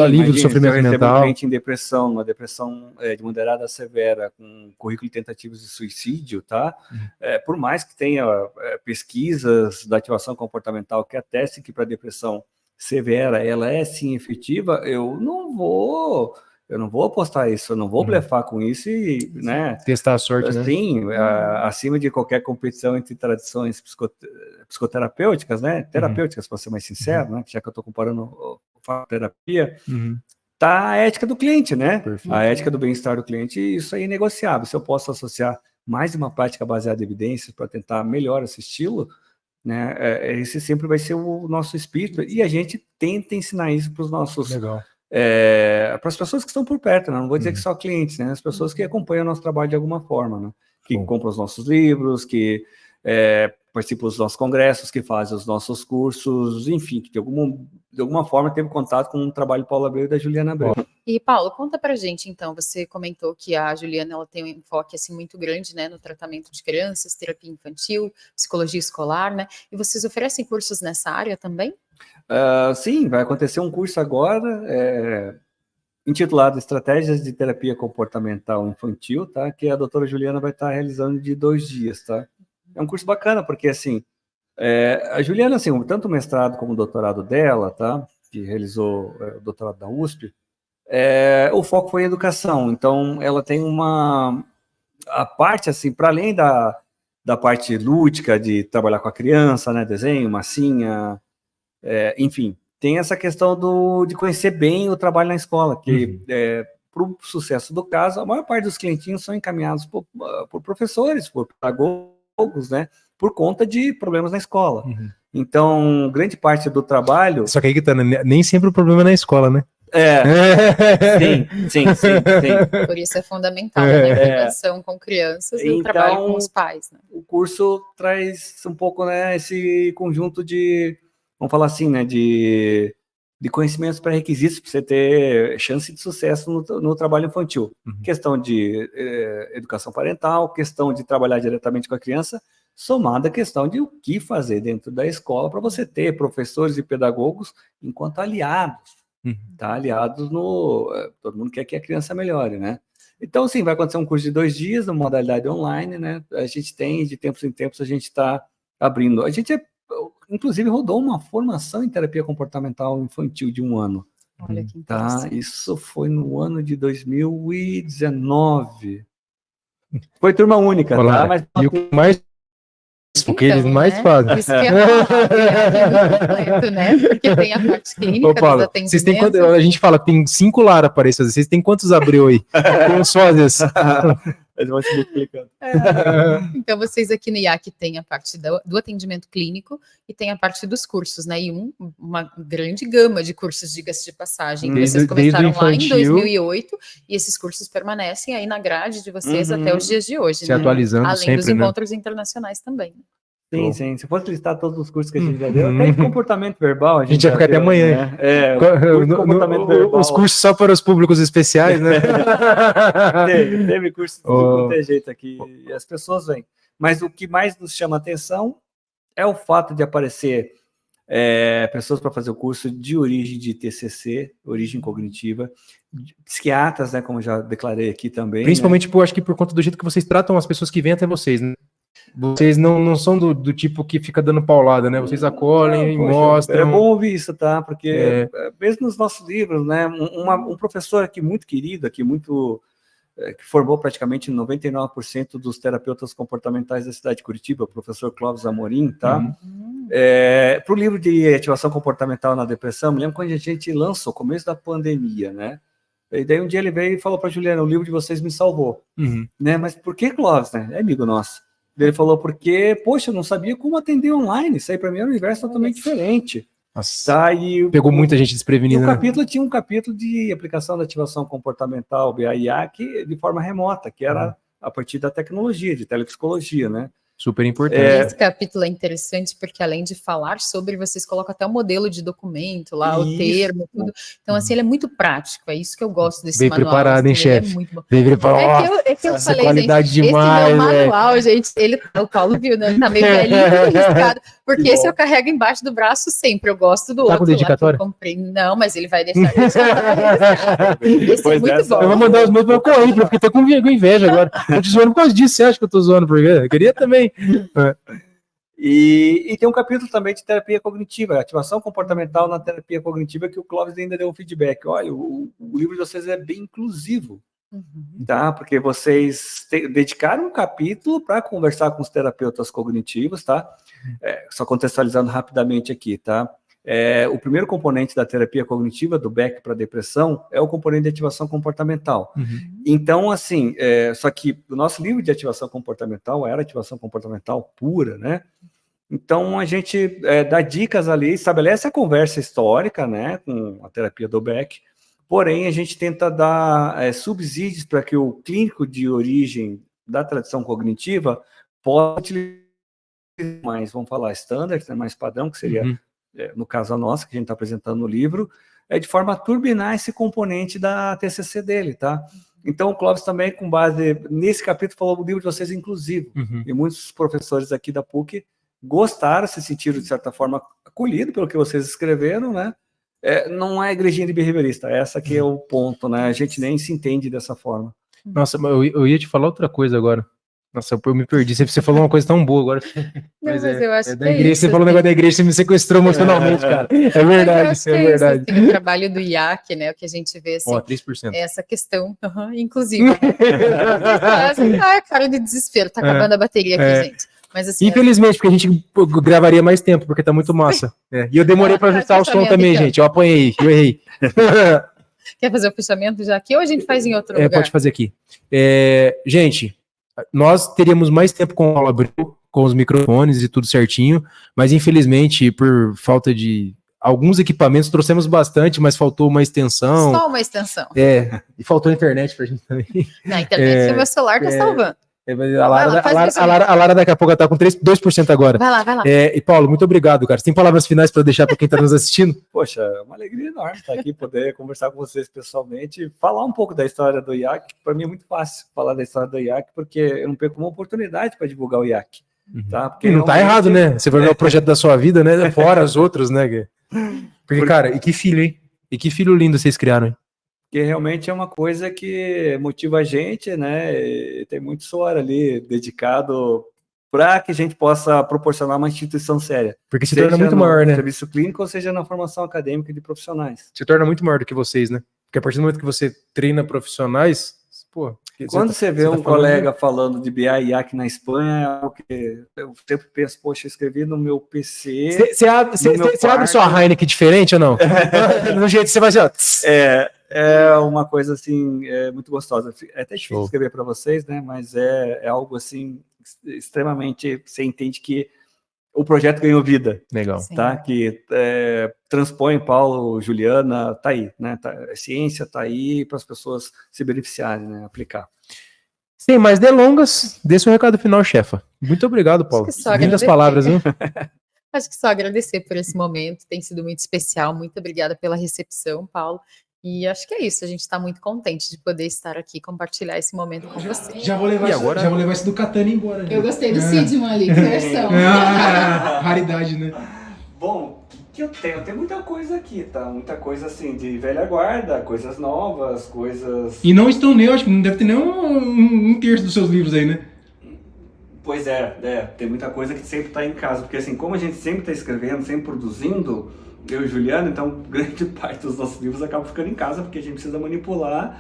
[SPEAKER 4] alívio do sofrimento mental.
[SPEAKER 5] Um cliente em depressão, uma depressão de moderada a severa, com currículo de tentativas de suicídio, tá? Por mais que tenha pesquisas da ativação comportamental que atestem que para depressão severa ela é sim efetiva, eu não vou Eu não vou apostar isso, eu não vou blefar com isso e, né?
[SPEAKER 4] Testar a sorte, né?
[SPEAKER 5] Sim, acima de qualquer competição entre tradições psicoterapêuticas, né? Terapêuticas, para ser mais sincero, né? Já que eu estou comparando a terapia, tá a ética do cliente, né?
[SPEAKER 4] Perfeito.
[SPEAKER 5] A ética do bem-estar do cliente, isso é inegociável. Se eu posso associar mais uma prática baseada em evidências para tentar melhorar esse estilo, né? Esse sempre vai ser o nosso espírito e a gente tenta ensinar isso para os nossos...
[SPEAKER 4] Legal.
[SPEAKER 5] para as pessoas que estão por perto, né? Não vou dizer que só clientes, né? As pessoas que acompanham o nosso trabalho de alguma forma, né? Que compram os nossos livros, que participam dos nossos congressos, que fazem os nossos cursos, enfim, que de alguma forma teve contato com o trabalho do Paulo Abreu e da Juliana Abreu.
[SPEAKER 2] E Paulo, conta pra gente então, você comentou que a Juliana ela tem um enfoque assim muito grande, né, no tratamento de crianças, terapia infantil, psicologia escolar, né? E vocês oferecem cursos nessa área também?
[SPEAKER 5] Sim, vai acontecer um curso agora, intitulado Estratégias de Terapia Comportamental Infantil, tá? Que a doutora Juliana vai estar realizando de 2 dias, tá? É um curso bacana, porque assim, a Juliana, assim, tanto o mestrado como o doutorado dela, tá? Que realizou o doutorado da USP, o foco foi em educação, então ela tem a parte, assim, para além da parte lúdica de trabalhar com a criança, né? Desenho, massinha, enfim, tem essa questão de conhecer bem o trabalho na escola, que para o sucesso do caso, a maior parte dos clientinhos são encaminhados por professores, por pedagogos, né, por conta de problemas na escola. Então, grande parte do trabalho...
[SPEAKER 4] Só que aí que tá, né? Nem sempre o problema é na escola, né?
[SPEAKER 5] Sim.
[SPEAKER 2] Por isso é fundamental, né, a intervenção com crianças e o trabalho com os pais, né?
[SPEAKER 5] O curso traz um pouco, né, esse conjunto de, vamos falar assim, né, de conhecimentos pré-requisitos para você ter chance de sucesso no trabalho infantil. Questão de educação parental, questão de trabalhar diretamente com a criança, somada a questão de o que fazer dentro da escola para você ter professores e pedagogos enquanto aliados. Tá? Aliados todo mundo quer que a criança melhore, né? Então, sim, vai acontecer um curso de 2 dias, na modalidade online, né? A gente tem, de tempos em tempos, a gente está abrindo. A gente, inclusive, rodou uma formação em terapia comportamental infantil de 1 ano.
[SPEAKER 2] Olha que interessante.
[SPEAKER 5] Tá? Isso foi no ano de 2019. Foi turma única,
[SPEAKER 4] Olá,
[SPEAKER 5] tá? Mas
[SPEAKER 4] e o que mais... Porque eles mais
[SPEAKER 2] né?
[SPEAKER 4] fazem.
[SPEAKER 2] Isso que eu ia falar, é muito completo, né? Porque tem a parte clínica,
[SPEAKER 4] Ô, Paulo,
[SPEAKER 2] dos
[SPEAKER 4] vocês têm
[SPEAKER 2] atendimentos.
[SPEAKER 4] a gente fala, tem 5 Lara para isso. Vocês têm quantos Abreu aí? Com sócias.
[SPEAKER 5] eles vão se multiplicando.
[SPEAKER 2] Então, vocês aqui no IAC têm a parte do atendimento clínico e tem a parte dos cursos, né? E uma grande gama de cursos, diga-se de passagem. Vocês começaram lá em 2008 e esses cursos permanecem aí na grade de vocês até os dias de hoje,
[SPEAKER 4] Se
[SPEAKER 2] né?
[SPEAKER 4] atualizando
[SPEAKER 2] Além
[SPEAKER 4] sempre,
[SPEAKER 2] dos encontros internacionais também.
[SPEAKER 5] Sim. Se fosse listar todos os cursos que a gente já deu, até de comportamento verbal,
[SPEAKER 4] a gente vai ficar até amanhã.
[SPEAKER 5] Né? Comportamento verbal.
[SPEAKER 4] Os cursos só para os públicos especiais, né?
[SPEAKER 5] Teve curso de tudo quanto é jeito aqui, e as pessoas vêm. Mas o que mais nos chama a atenção é o fato de aparecer pessoas para fazer o curso de origem de TCC, origem cognitiva, psiquiatras, né, como já declarei aqui também.
[SPEAKER 4] Principalmente, acho que por conta do jeito que vocês tratam as pessoas que vêm até vocês, né? Vocês não são do tipo que fica dando paulada, né? Vocês acolhem e mostram.
[SPEAKER 5] É bom ouvir isso, tá? Porque mesmo nos nossos livros, né? Um professor aqui muito querido, aqui muito que formou praticamente 99% dos terapeutas comportamentais da cidade de Curitiba, o professor Clóvis Amorim, tá? Para o livro de ativação comportamental na depressão, me lembro quando a gente lançou, começo da pandemia, né? E daí um dia ele veio e falou para a Juliana, o livro de vocês me salvou. Né? Mas por que Clóvis, né? É amigo nosso. Ele falou, porque, poxa, eu não sabia como atender online, isso aí para mim era um universo totalmente diferente.
[SPEAKER 4] Nossa,
[SPEAKER 5] tá?
[SPEAKER 4] Pegou muita gente desprevenida.
[SPEAKER 5] E o capítulo tinha um capítulo de aplicação da ativação comportamental, BAIAC, de forma remota, que era a partir da tecnologia, de telepsicologia, né?
[SPEAKER 4] Super importante.
[SPEAKER 2] Esse capítulo é interessante porque, além de falar sobre, vocês colocam até o modelo de documento lá, o termo, tudo. Então, assim, ele é muito prático. É isso que eu gosto desse
[SPEAKER 4] Bem
[SPEAKER 2] manual.
[SPEAKER 4] preparado, hein,
[SPEAKER 2] assim,
[SPEAKER 4] chefe?
[SPEAKER 2] é muito bom.
[SPEAKER 4] Bem preparado.
[SPEAKER 2] É que eu falei,
[SPEAKER 4] qualidade
[SPEAKER 2] gente,
[SPEAKER 4] demais,
[SPEAKER 2] esse meu manual, gente, o Paulo viu, né? Tá meio velhinho, riscado, porque esse eu carrego embaixo do braço sempre. Eu gosto do outro
[SPEAKER 4] com dedicatória?
[SPEAKER 2] lá que eu comprei. Não, mas ele vai deixar esse é muito bom.
[SPEAKER 4] Eu vou mandar os meus pra eu correr, porque eu tô com inveja agora. Tô te zoando por causa disso, você acha que eu tô zoando? Porque eu queria também.
[SPEAKER 5] E tem um capítulo também de terapia cognitiva, ativação comportamental na terapia cognitiva, que o Clóvis ainda deu um feedback. Olha, o livro de vocês é bem inclusivo, tá? Porque vocês dedicaram um capítulo para conversar com os terapeutas cognitivos, tá? Só contextualizando rapidamente aqui, tá? O primeiro componente da terapia cognitiva, do Beck para depressão, é o componente de ativação comportamental. Então, assim, só que o nosso livro de ativação comportamental era ativação comportamental pura, né? Então, a gente dá dicas ali, estabelece a conversa histórica, né, com a terapia do Beck, porém, a gente tenta dar subsídios para que o clínico de origem da tradição cognitiva possa utilizar mais, vamos falar, standard, né, mais padrão, que seria, no caso a nossa, que a gente está apresentando no livro, de forma a turbinar esse componente da TCC dele, tá? Então, o Clóvis também, com base nesse capítulo, falou o livro de vocês inclusivo, e muitos professores aqui da PUC gostaram, se sentiram, de certa forma, acolhidos pelo que vocês escreveram, né? Não é igrejinha de behaviorista, essa que é o ponto, né? A gente nem se entende dessa forma.
[SPEAKER 4] Nossa, eu ia te falar outra coisa agora. Nossa, eu me perdi. Você falou uma coisa tão boa agora.
[SPEAKER 2] Não, mas eu acho
[SPEAKER 4] da
[SPEAKER 2] que
[SPEAKER 4] igreja,
[SPEAKER 2] isso,
[SPEAKER 4] você falou um negócio da igreja, você me sequestrou emocionalmente, cara. É verdade, isso é verdade.
[SPEAKER 2] Isso, assim, o trabalho do IAC, né? O que a gente vê, assim,
[SPEAKER 4] 3%.
[SPEAKER 2] essa questão, inclusive. Cara de desespero, tá acabando a bateria aqui, gente. Mas, assim,
[SPEAKER 4] infelizmente, porque a gente gravaria mais tempo, porque tá muito massa. E eu demorei para ajustar o som também,
[SPEAKER 2] então.
[SPEAKER 4] gente. Eu apanhei, eu errei.
[SPEAKER 2] Quer fazer o fechamento já aqui ou a gente faz em outro lugar?
[SPEAKER 4] Pode fazer aqui. Gente, nós teríamos mais tempo com o Abril, com os microfones e tudo certinho, mas infelizmente, por falta de alguns equipamentos, trouxemos bastante, mas faltou uma extensão.
[SPEAKER 2] Só uma extensão.
[SPEAKER 4] E faltou a internet pra gente também.
[SPEAKER 2] Na internet que o meu celular tá salvando.
[SPEAKER 4] A Lara daqui a pouco tá com 2% agora.
[SPEAKER 2] Vai lá.
[SPEAKER 4] E Paulo, muito obrigado, cara. Você tem palavras finais para deixar para quem está nos assistindo?
[SPEAKER 5] Poxa, é uma alegria enorme estar aqui, poder conversar com vocês pessoalmente, falar um pouco da história do IAC. Para mim é muito fácil falar da história do IAC, porque eu não perco uma oportunidade para divulgar o IAC. Tá? Porque
[SPEAKER 4] e não tá errado, né? Você vai ver o projeto da sua vida, né? Fora os outros, né? Porque, cara, e que filho, hein? E que filho lindo vocês criaram, hein?
[SPEAKER 5] Que realmente é uma coisa que motiva a gente, né? E tem muito suor ali dedicado para que a gente possa proporcionar uma instituição séria.
[SPEAKER 4] Porque se torna muito maior, né?
[SPEAKER 5] Serviço clínico, ou seja, na formação acadêmica de profissionais.
[SPEAKER 4] Se torna muito maior do que vocês, né? Porque a partir do momento que você treina profissionais, pô...
[SPEAKER 5] Quando você vê um colega falando de BI e IAC na Espanha, é algo que eu sempre penso, poxa, eu escrevi no meu PC...
[SPEAKER 4] Você abre sua Heineken diferente ou não? No jeito que você vai assim, ó...
[SPEAKER 5] É uma coisa, assim, muito gostosa. É até difícil escrever para vocês, né? Mas é algo, assim, extremamente... Você entende que o projeto ganhou vida.
[SPEAKER 4] Legal.
[SPEAKER 5] Tá? Que transpõe Paulo, Juliana, tá aí, né? A ciência tá aí para as pessoas se beneficiarem, né? Aplicar.
[SPEAKER 4] Sem mais delongas, dê seu recado final, chefa. Muito obrigado, Paulo. Lindas palavras, viu?
[SPEAKER 2] Acho que só agradecer por esse momento, tem sido muito especial. Muito obrigada pela recepção, Paulo. E acho que é isso, a gente está muito contente de poder estar aqui, compartilhar esse momento com você.
[SPEAKER 1] Já vou levar esse do Catani embora.
[SPEAKER 2] Eu gostei do Sidman ali, que versão.
[SPEAKER 1] Raridade, né?
[SPEAKER 3] Bom, que eu tenho muita coisa aqui, tá? Muita coisa assim de velha guarda, coisas novas, coisas...
[SPEAKER 1] E não estão nem, acho que não deve ter nem um terço dos seus livros aí, né?
[SPEAKER 3] Pois tem muita coisa que sempre está em casa, porque assim, como a gente sempre está escrevendo, sempre produzindo, eu e Juliana, então grande parte dos nossos livros acaba ficando em casa, porque a gente precisa manipular,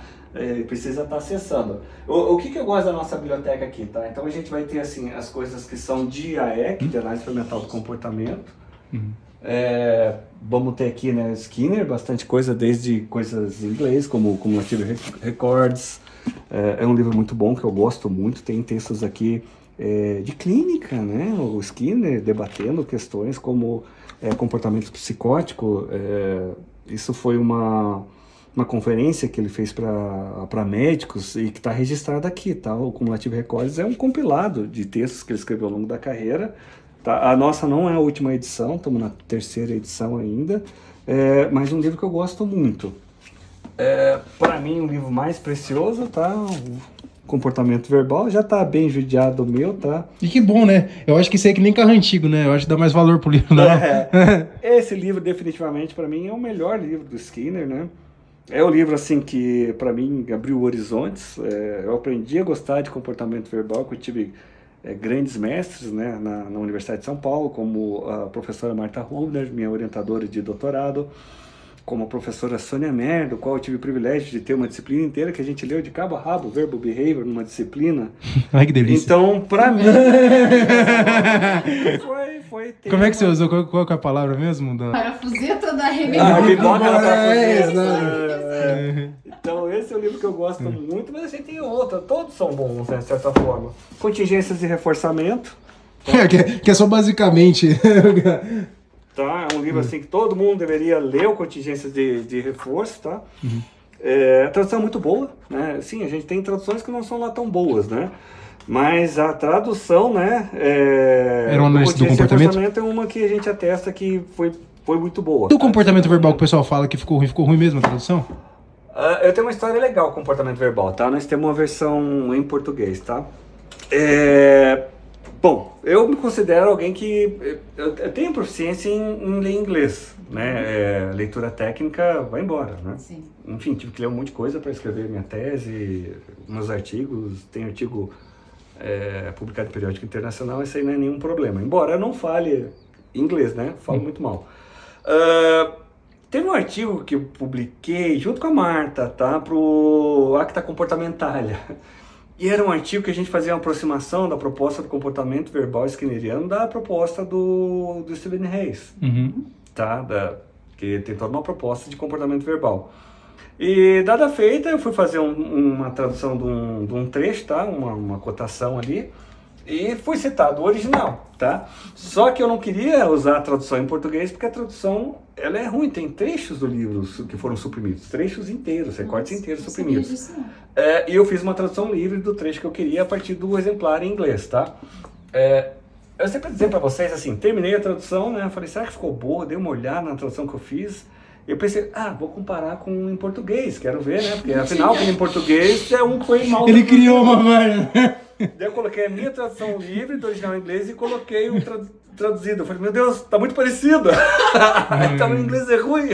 [SPEAKER 3] precisa estar acessando. O que eu gosto da nossa biblioteca aqui, tá? Então a gente vai ter assim, as coisas que são de AEC, de análise experimental do comportamento. Vamos ter aqui, né, Skinner, bastante coisa, desde coisas em inglês, como Cumulative Records. É um livro muito bom, que eu gosto muito, tem textos aqui de clínica, né? O Skinner debatendo questões como comportamento psicótico. Isso foi uma conferência que ele fez para médicos e que está registrado aqui, tá? O Cumulative Records é um compilado de textos que ele escreveu ao longo da carreira. Tá? A nossa não é a última edição, estamos na 3ª edição ainda, mas um livro que eu gosto muito. Para mim, um livro mais precioso, tá? Comportamento verbal, já tá bem judiado o meu, tá?
[SPEAKER 1] E que bom, né? Eu acho que isso aí é que nem carro antigo, né? Eu acho que dá mais valor pro livro, né?
[SPEAKER 3] Esse livro, definitivamente, para mim, é o melhor livro do Skinner, né? É o livro, assim, que, para mim, abriu horizontes. Eu aprendi a gostar de comportamento verbal, que eu tive grandes mestres, né, na Universidade de São Paulo, como a professora Marta Humler, minha orientadora de doutorado, como a professora Sônia Mer, do qual eu tive o privilégio de ter uma disciplina inteira que a gente leu de cabo a rabo, Verbo Behavior, numa disciplina.
[SPEAKER 4] Ai, que delícia.
[SPEAKER 3] Então, para mim, foi tempo.
[SPEAKER 4] Como é que você usou? Qual que é a palavra mesmo?
[SPEAKER 2] Parafuseta da Remy.
[SPEAKER 3] Ah, Biboca na
[SPEAKER 4] É,
[SPEAKER 3] Então, esse é o livro que eu gosto muito, mas a gente tem outra, todos são bons, né, de certa forma. Contingências de reforçamento.
[SPEAKER 1] Que é só basicamente...
[SPEAKER 3] Tá? É um livro assim que todo mundo deveria ler, o Contingências de Reforço, tá? A tradução é muito boa, né? Sim, a gente tem traduções que não são lá tão boas, né? Mas a tradução, né?
[SPEAKER 4] Era uma análise do comportamento?
[SPEAKER 3] É uma que a gente atesta que foi muito boa.
[SPEAKER 4] Do comportamento verbal que o pessoal fala que ficou ruim mesmo a tradução?
[SPEAKER 3] Eu tenho uma história legal com comportamento verbal, tá? Nós temos uma versão em português, tá? Bom, eu me considero alguém que... Eu tenho proficiência em ler inglês, né? Leitura técnica vai embora, né?
[SPEAKER 2] Sim.
[SPEAKER 3] Enfim, tive que ler um monte de coisa para escrever minha tese, meus artigos. Tem artigo publicado em periódico internacional, isso aí não é nenhum problema. Embora eu não fale inglês, né? Falo muito mal. Teve um artigo que eu publiquei junto com a Marta, tá? Pro Acta Comportamentalia. E era um artigo que a gente fazia uma aproximação da proposta do comportamento verbal skinneriano da proposta do Stephen Hayes, tá? Que tem toda uma proposta de comportamento verbal. E dada feita, eu fui fazer uma tradução de um trecho, tá? Uma cotação ali, e fui citado o original, tá? Só que eu não queria usar a tradução em português, porque a tradução, ela é ruim, tem trechos do livro que foram suprimidos, trechos inteiros, recortes inteiros suprimidos. E eu fiz uma tradução livre do trecho que eu queria a partir do exemplar em inglês, tá? Eu sempre dizer para vocês, assim, terminei a tradução, né? Falei, será que ficou boa? Dei uma olhada na tradução que eu fiz. Eu pensei, vou comparar com em português, quero ver, né? Porque afinal, em português é um que foi mal.
[SPEAKER 4] Ele criou uma marca.
[SPEAKER 3] Daí eu coloquei a minha tradução livre do original em inglês e coloquei o traduzido. Eu falei, meu Deus, tá muito parecido. Então o inglês é ruim.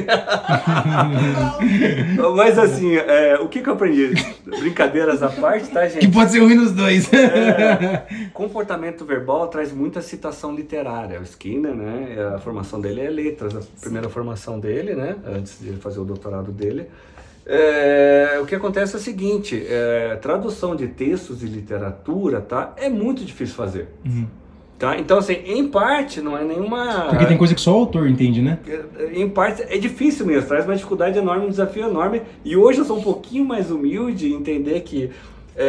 [SPEAKER 3] Mas assim, o que eu aprendi? Brincadeiras à parte, tá, gente?
[SPEAKER 4] Que pode ser ruim nos dois.
[SPEAKER 3] Comportamento verbal traz muita citação literária. O Skinner, né? A formação dele é letras, a primeira formação dele, né? Antes de fazer o doutorado dele. O que acontece é o seguinte, tradução de textos de literatura, tá? É muito difícil fazer. Tá? Então, assim, em parte não é nenhuma...
[SPEAKER 4] Porque tem coisa que só o autor entende, né?
[SPEAKER 3] Em parte é difícil mesmo, traz uma dificuldade enorme, um desafio enorme. E hoje eu sou um pouquinho mais humilde em entender que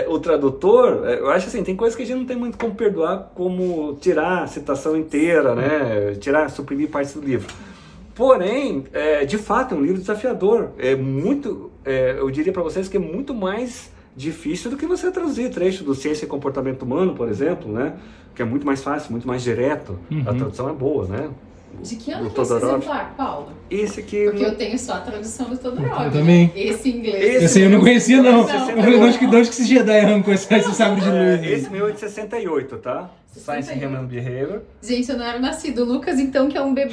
[SPEAKER 3] o tradutor, eu acho assim, tem coisas que a gente não tem muito como perdoar, como tirar a citação inteira, né? Suprimir partes do livro. Porém, de fato, é um livro desafiador. Eu diria para vocês que é muito mais difícil do que você traduzir trecho do Ciência e Comportamento Humano, por exemplo, né? Que é muito mais fácil, muito mais direto. A tradução é boa, né?
[SPEAKER 2] De que ano é esse exemplar, Paulo?
[SPEAKER 3] Esse aqui...
[SPEAKER 2] Porque eu tenho só a tradução do Todorov.
[SPEAKER 4] Eu também.
[SPEAKER 2] Esse inglês.
[SPEAKER 4] Esse eu não conhecia, não.
[SPEAKER 2] Não.
[SPEAKER 4] De onde que esse Jedi arrancou esse sabre de luz?
[SPEAKER 3] Esse meu é de 68, tá? Science and Human Behavior.
[SPEAKER 2] Gente, eu não era nascido. O Lucas, então, que é um bebê.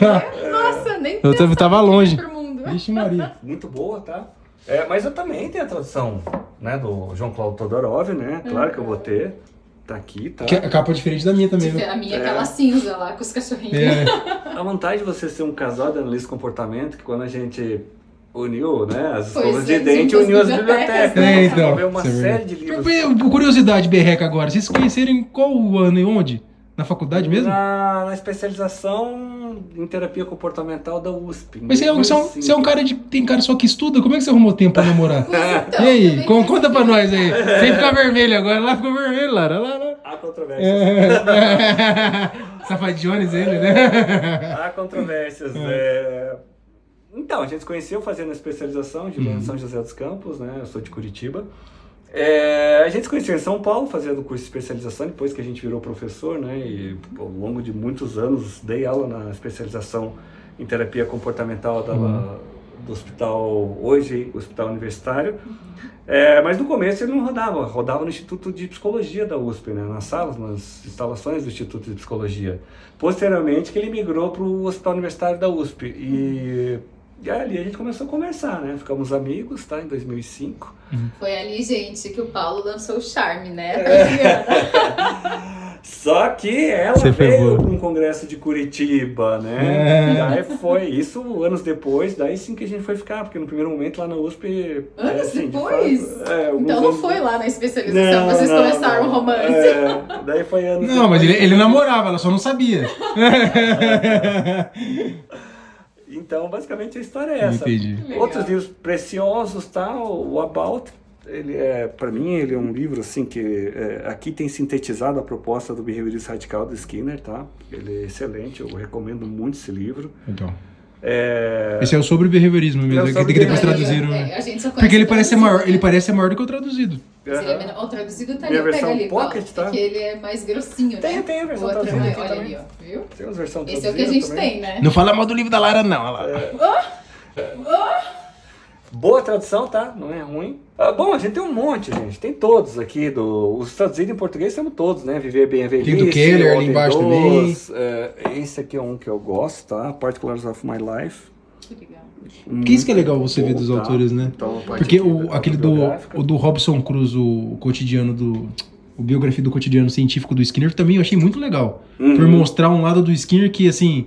[SPEAKER 2] Nossa, nem
[SPEAKER 4] Eu tava longe.
[SPEAKER 2] pro mundo.
[SPEAKER 4] Vixe Maria.
[SPEAKER 3] Muito boa, tá? Mas eu também tenho a tradução, né? Do João-Claude Todorov, né? Claro que eu vou ter. Tá aqui, tá?
[SPEAKER 4] A capa é diferente da minha também, viu?
[SPEAKER 2] A minha é aquela cinza lá, com os cachorrinhos.
[SPEAKER 3] A vantagem de você ser um casal de analista de comportamento, que quando a gente uniu, né, as escolas de dente, uniu as bibliotecas.
[SPEAKER 4] Então.
[SPEAKER 3] Veio uma série de livros.
[SPEAKER 4] Curiosidade, Berreca, agora. Vocês se conheceram em qual ano e onde? Na faculdade mesmo?
[SPEAKER 3] Na especialização em terapia comportamental da USP.
[SPEAKER 4] Mas você é um cara tem cara só que estuda, como é que você arrumou tempo pra namorar?
[SPEAKER 2] Então,
[SPEAKER 4] E aí, conta pra nós aí. Sem ficar vermelho agora, lá ficou vermelho, Lara. Lá.
[SPEAKER 3] Há controvérsias.
[SPEAKER 4] Safadiones ele, né?
[SPEAKER 3] Há controvérsias. Então, a gente se conheceu fazendo a especialização de São José dos Campos, né? Eu sou de Curitiba. A gente se conheceu em São Paulo, fazendo o curso de especialização, depois que a gente virou professor, né? E ao longo de muitos anos dei aula na especialização em terapia comportamental do hospital, hoje Hospital Universitário. Mas no começo ele não rodava no Instituto de Psicologia da USP, né? Nas salas, nas instalações do Instituto de Psicologia. Posteriormente que ele migrou para o Hospital Universitário da USP. E ali a gente começou a conversar, né? Ficamos amigos, tá? Em 2005.
[SPEAKER 2] Foi ali, gente, que o Paulo lançou o charme, né?
[SPEAKER 3] Só que ela
[SPEAKER 4] Você
[SPEAKER 3] veio
[SPEAKER 4] ferrou.
[SPEAKER 3] para um congresso de Curitiba, né? Daí foi isso anos depois, daí sim que a gente foi ficar, porque no primeiro momento lá na USP...
[SPEAKER 2] Anos
[SPEAKER 3] assim, de
[SPEAKER 2] depois?
[SPEAKER 3] fato, alguns
[SPEAKER 2] Então não
[SPEAKER 3] anos-
[SPEAKER 2] foi lá na especialização, vocês começaram o romance.
[SPEAKER 3] Daí foi anos
[SPEAKER 1] Não, mas
[SPEAKER 3] depois.
[SPEAKER 1] ele namorava, ela só não sabia.
[SPEAKER 3] Então, basicamente, a história é essa.
[SPEAKER 1] Entendi.
[SPEAKER 2] Legal.
[SPEAKER 3] Outros livros preciosos, tá? O About, ele é, para mim, ele é um livro, assim, que aqui tem sintetizado a proposta do behaviorismo radical do Skinner, tá? Ele é excelente, eu recomendo muito esse livro.
[SPEAKER 1] Então.
[SPEAKER 3] É...
[SPEAKER 1] Esse é o sobre behaviorismo mesmo,
[SPEAKER 3] É o
[SPEAKER 1] que
[SPEAKER 3] sobre
[SPEAKER 1] depois
[SPEAKER 3] behaviorismo.
[SPEAKER 1] traduziram.
[SPEAKER 2] A gente só conhece
[SPEAKER 1] Porque ele parece ser
[SPEAKER 2] traduzido,
[SPEAKER 1] maior, ele parece ser maior do que o traduzido.
[SPEAKER 2] Seria menor. O traduzido tá ali,
[SPEAKER 3] Minha
[SPEAKER 2] pega
[SPEAKER 3] versão
[SPEAKER 2] ali, Paulo,
[SPEAKER 3] pocket, tá?
[SPEAKER 2] porque ele é mais grossinho,
[SPEAKER 3] Tem,
[SPEAKER 2] né?
[SPEAKER 3] tem a versão
[SPEAKER 2] O outro,
[SPEAKER 3] traduzida aqui
[SPEAKER 2] olha
[SPEAKER 3] também.
[SPEAKER 2] ali, ó, viu?
[SPEAKER 3] Tem umas versões
[SPEAKER 2] Esse é o que a
[SPEAKER 3] traduzidas
[SPEAKER 2] gente
[SPEAKER 3] também.
[SPEAKER 2] tem, né?
[SPEAKER 1] Não fala mal do livro da Lara, não. Olha lá.
[SPEAKER 3] Boa tradução, tá? Não é ruim. Bom, a gente tem um monte, gente. Tem todos aqui. Os traduzidos em português temos todos, né? Viver Bem a Velhice.
[SPEAKER 1] Tem do Keller ali embaixo também.
[SPEAKER 3] Esse aqui é um que eu gosto, tá? Particulars of My Life.
[SPEAKER 2] Que legal.
[SPEAKER 1] Que isso que é legal você ver dos
[SPEAKER 3] Bom, tá?
[SPEAKER 1] autores, né?
[SPEAKER 3] Então, a parte
[SPEAKER 1] Porque
[SPEAKER 3] aqui da
[SPEAKER 1] aquele
[SPEAKER 3] biográfica.
[SPEAKER 1] do Robson Cruz, o cotidiano o biografia do cotidiano científico do Skinner, também eu achei muito legal.
[SPEAKER 3] Uhum.
[SPEAKER 1] Por mostrar um lado do Skinner que, assim,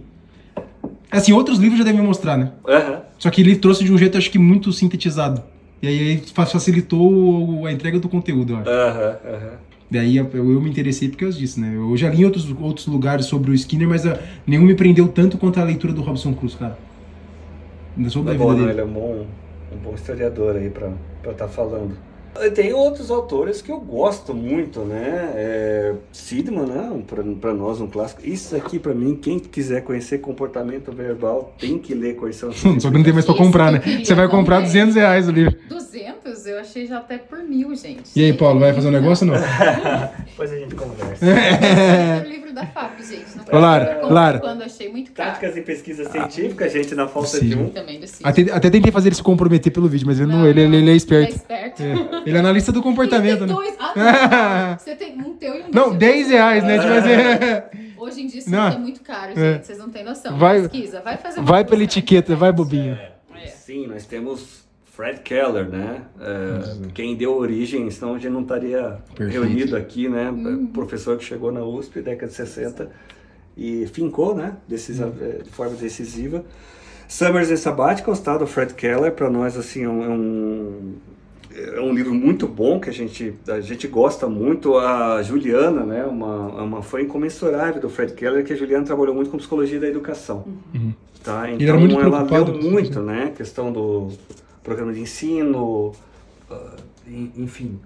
[SPEAKER 1] outros livros já devem mostrar, né?
[SPEAKER 3] Aham.
[SPEAKER 1] Só que ele trouxe de um jeito, acho que muito sintetizado. E aí facilitou a entrega do conteúdo, eu acho.
[SPEAKER 3] Aham, aham.
[SPEAKER 1] Daí eu me interessei por causa disso, né? Eu já li em outros lugares sobre o Skinner, mas nenhum me prendeu tanto quanto a leitura do Robson Cruz, cara. Ainda soube
[SPEAKER 3] É
[SPEAKER 1] da
[SPEAKER 3] bom,
[SPEAKER 1] vida
[SPEAKER 3] né?
[SPEAKER 1] dele.
[SPEAKER 3] Ele é um bom historiador aí pra estar falando. Tem outros autores que eu gosto muito, né? Sidman, né? Pra nós um clássico. Isso aqui pra mim, quem quiser conhecer comportamento verbal tem que ler Coerção.
[SPEAKER 1] Só que não tem mais pra
[SPEAKER 2] Esse
[SPEAKER 1] comprar,
[SPEAKER 2] que
[SPEAKER 1] né?
[SPEAKER 2] eu queria
[SPEAKER 1] Você vai comprar
[SPEAKER 2] também.
[SPEAKER 1] R$200 o livro.
[SPEAKER 2] 200? Eu achei já até por 1000, gente.
[SPEAKER 1] E aí, Paulo, vai fazer um negócio ou não?
[SPEAKER 3] Depois a gente conversa.
[SPEAKER 2] É o livro da FAP, gente. Não
[SPEAKER 1] Ô, Lara,
[SPEAKER 2] comprei
[SPEAKER 1] Lara.
[SPEAKER 2] quando achei muito caro.
[SPEAKER 3] Táticas em pesquisa científica, gente, na falta de
[SPEAKER 1] Sim.
[SPEAKER 3] um.
[SPEAKER 2] Também do Cid.
[SPEAKER 1] Até tentei fazer ele se comprometer pelo vídeo, mas ele,
[SPEAKER 2] Não,
[SPEAKER 1] ele é
[SPEAKER 2] Ele
[SPEAKER 1] esperto.
[SPEAKER 2] é esperto.
[SPEAKER 1] Ele é analista do
[SPEAKER 2] E
[SPEAKER 1] comportamento,
[SPEAKER 2] tem
[SPEAKER 1] né?
[SPEAKER 2] dois. Não. Você tem um teu e um
[SPEAKER 1] Não,
[SPEAKER 2] meu.
[SPEAKER 1] R$10, né? Tipo assim,
[SPEAKER 2] Hoje em dia isso
[SPEAKER 1] Não.
[SPEAKER 2] é muito caro, gente. Vocês não têm noção.
[SPEAKER 1] Vai-
[SPEAKER 2] Pesquisa. Vai fazer uma
[SPEAKER 1] vai pela
[SPEAKER 2] coisa.
[SPEAKER 1] etiqueta, vai bobinho.
[SPEAKER 2] É.
[SPEAKER 3] Sim, nós temos Fred Keller, né? Quem deu origem, senão a gente não estaria
[SPEAKER 1] Perfeito.
[SPEAKER 3] reunido aqui, né? Professor que chegou na USP, década de 60, e fincou, né? De forma decisiva. Summers and Sabbaticals, tá? Do Fred Keller, para nós, assim, é um livro muito bom, que a gente gosta muito. A Juliana, né? Uma fã incomensurável do Fred Keller, que a Juliana trabalhou muito com psicologia da educação. Tá? Então,
[SPEAKER 1] Ele era muito
[SPEAKER 3] ela
[SPEAKER 1] preocupado
[SPEAKER 3] leu
[SPEAKER 1] com
[SPEAKER 3] muito, né? A questão do programa de ensino, enfim,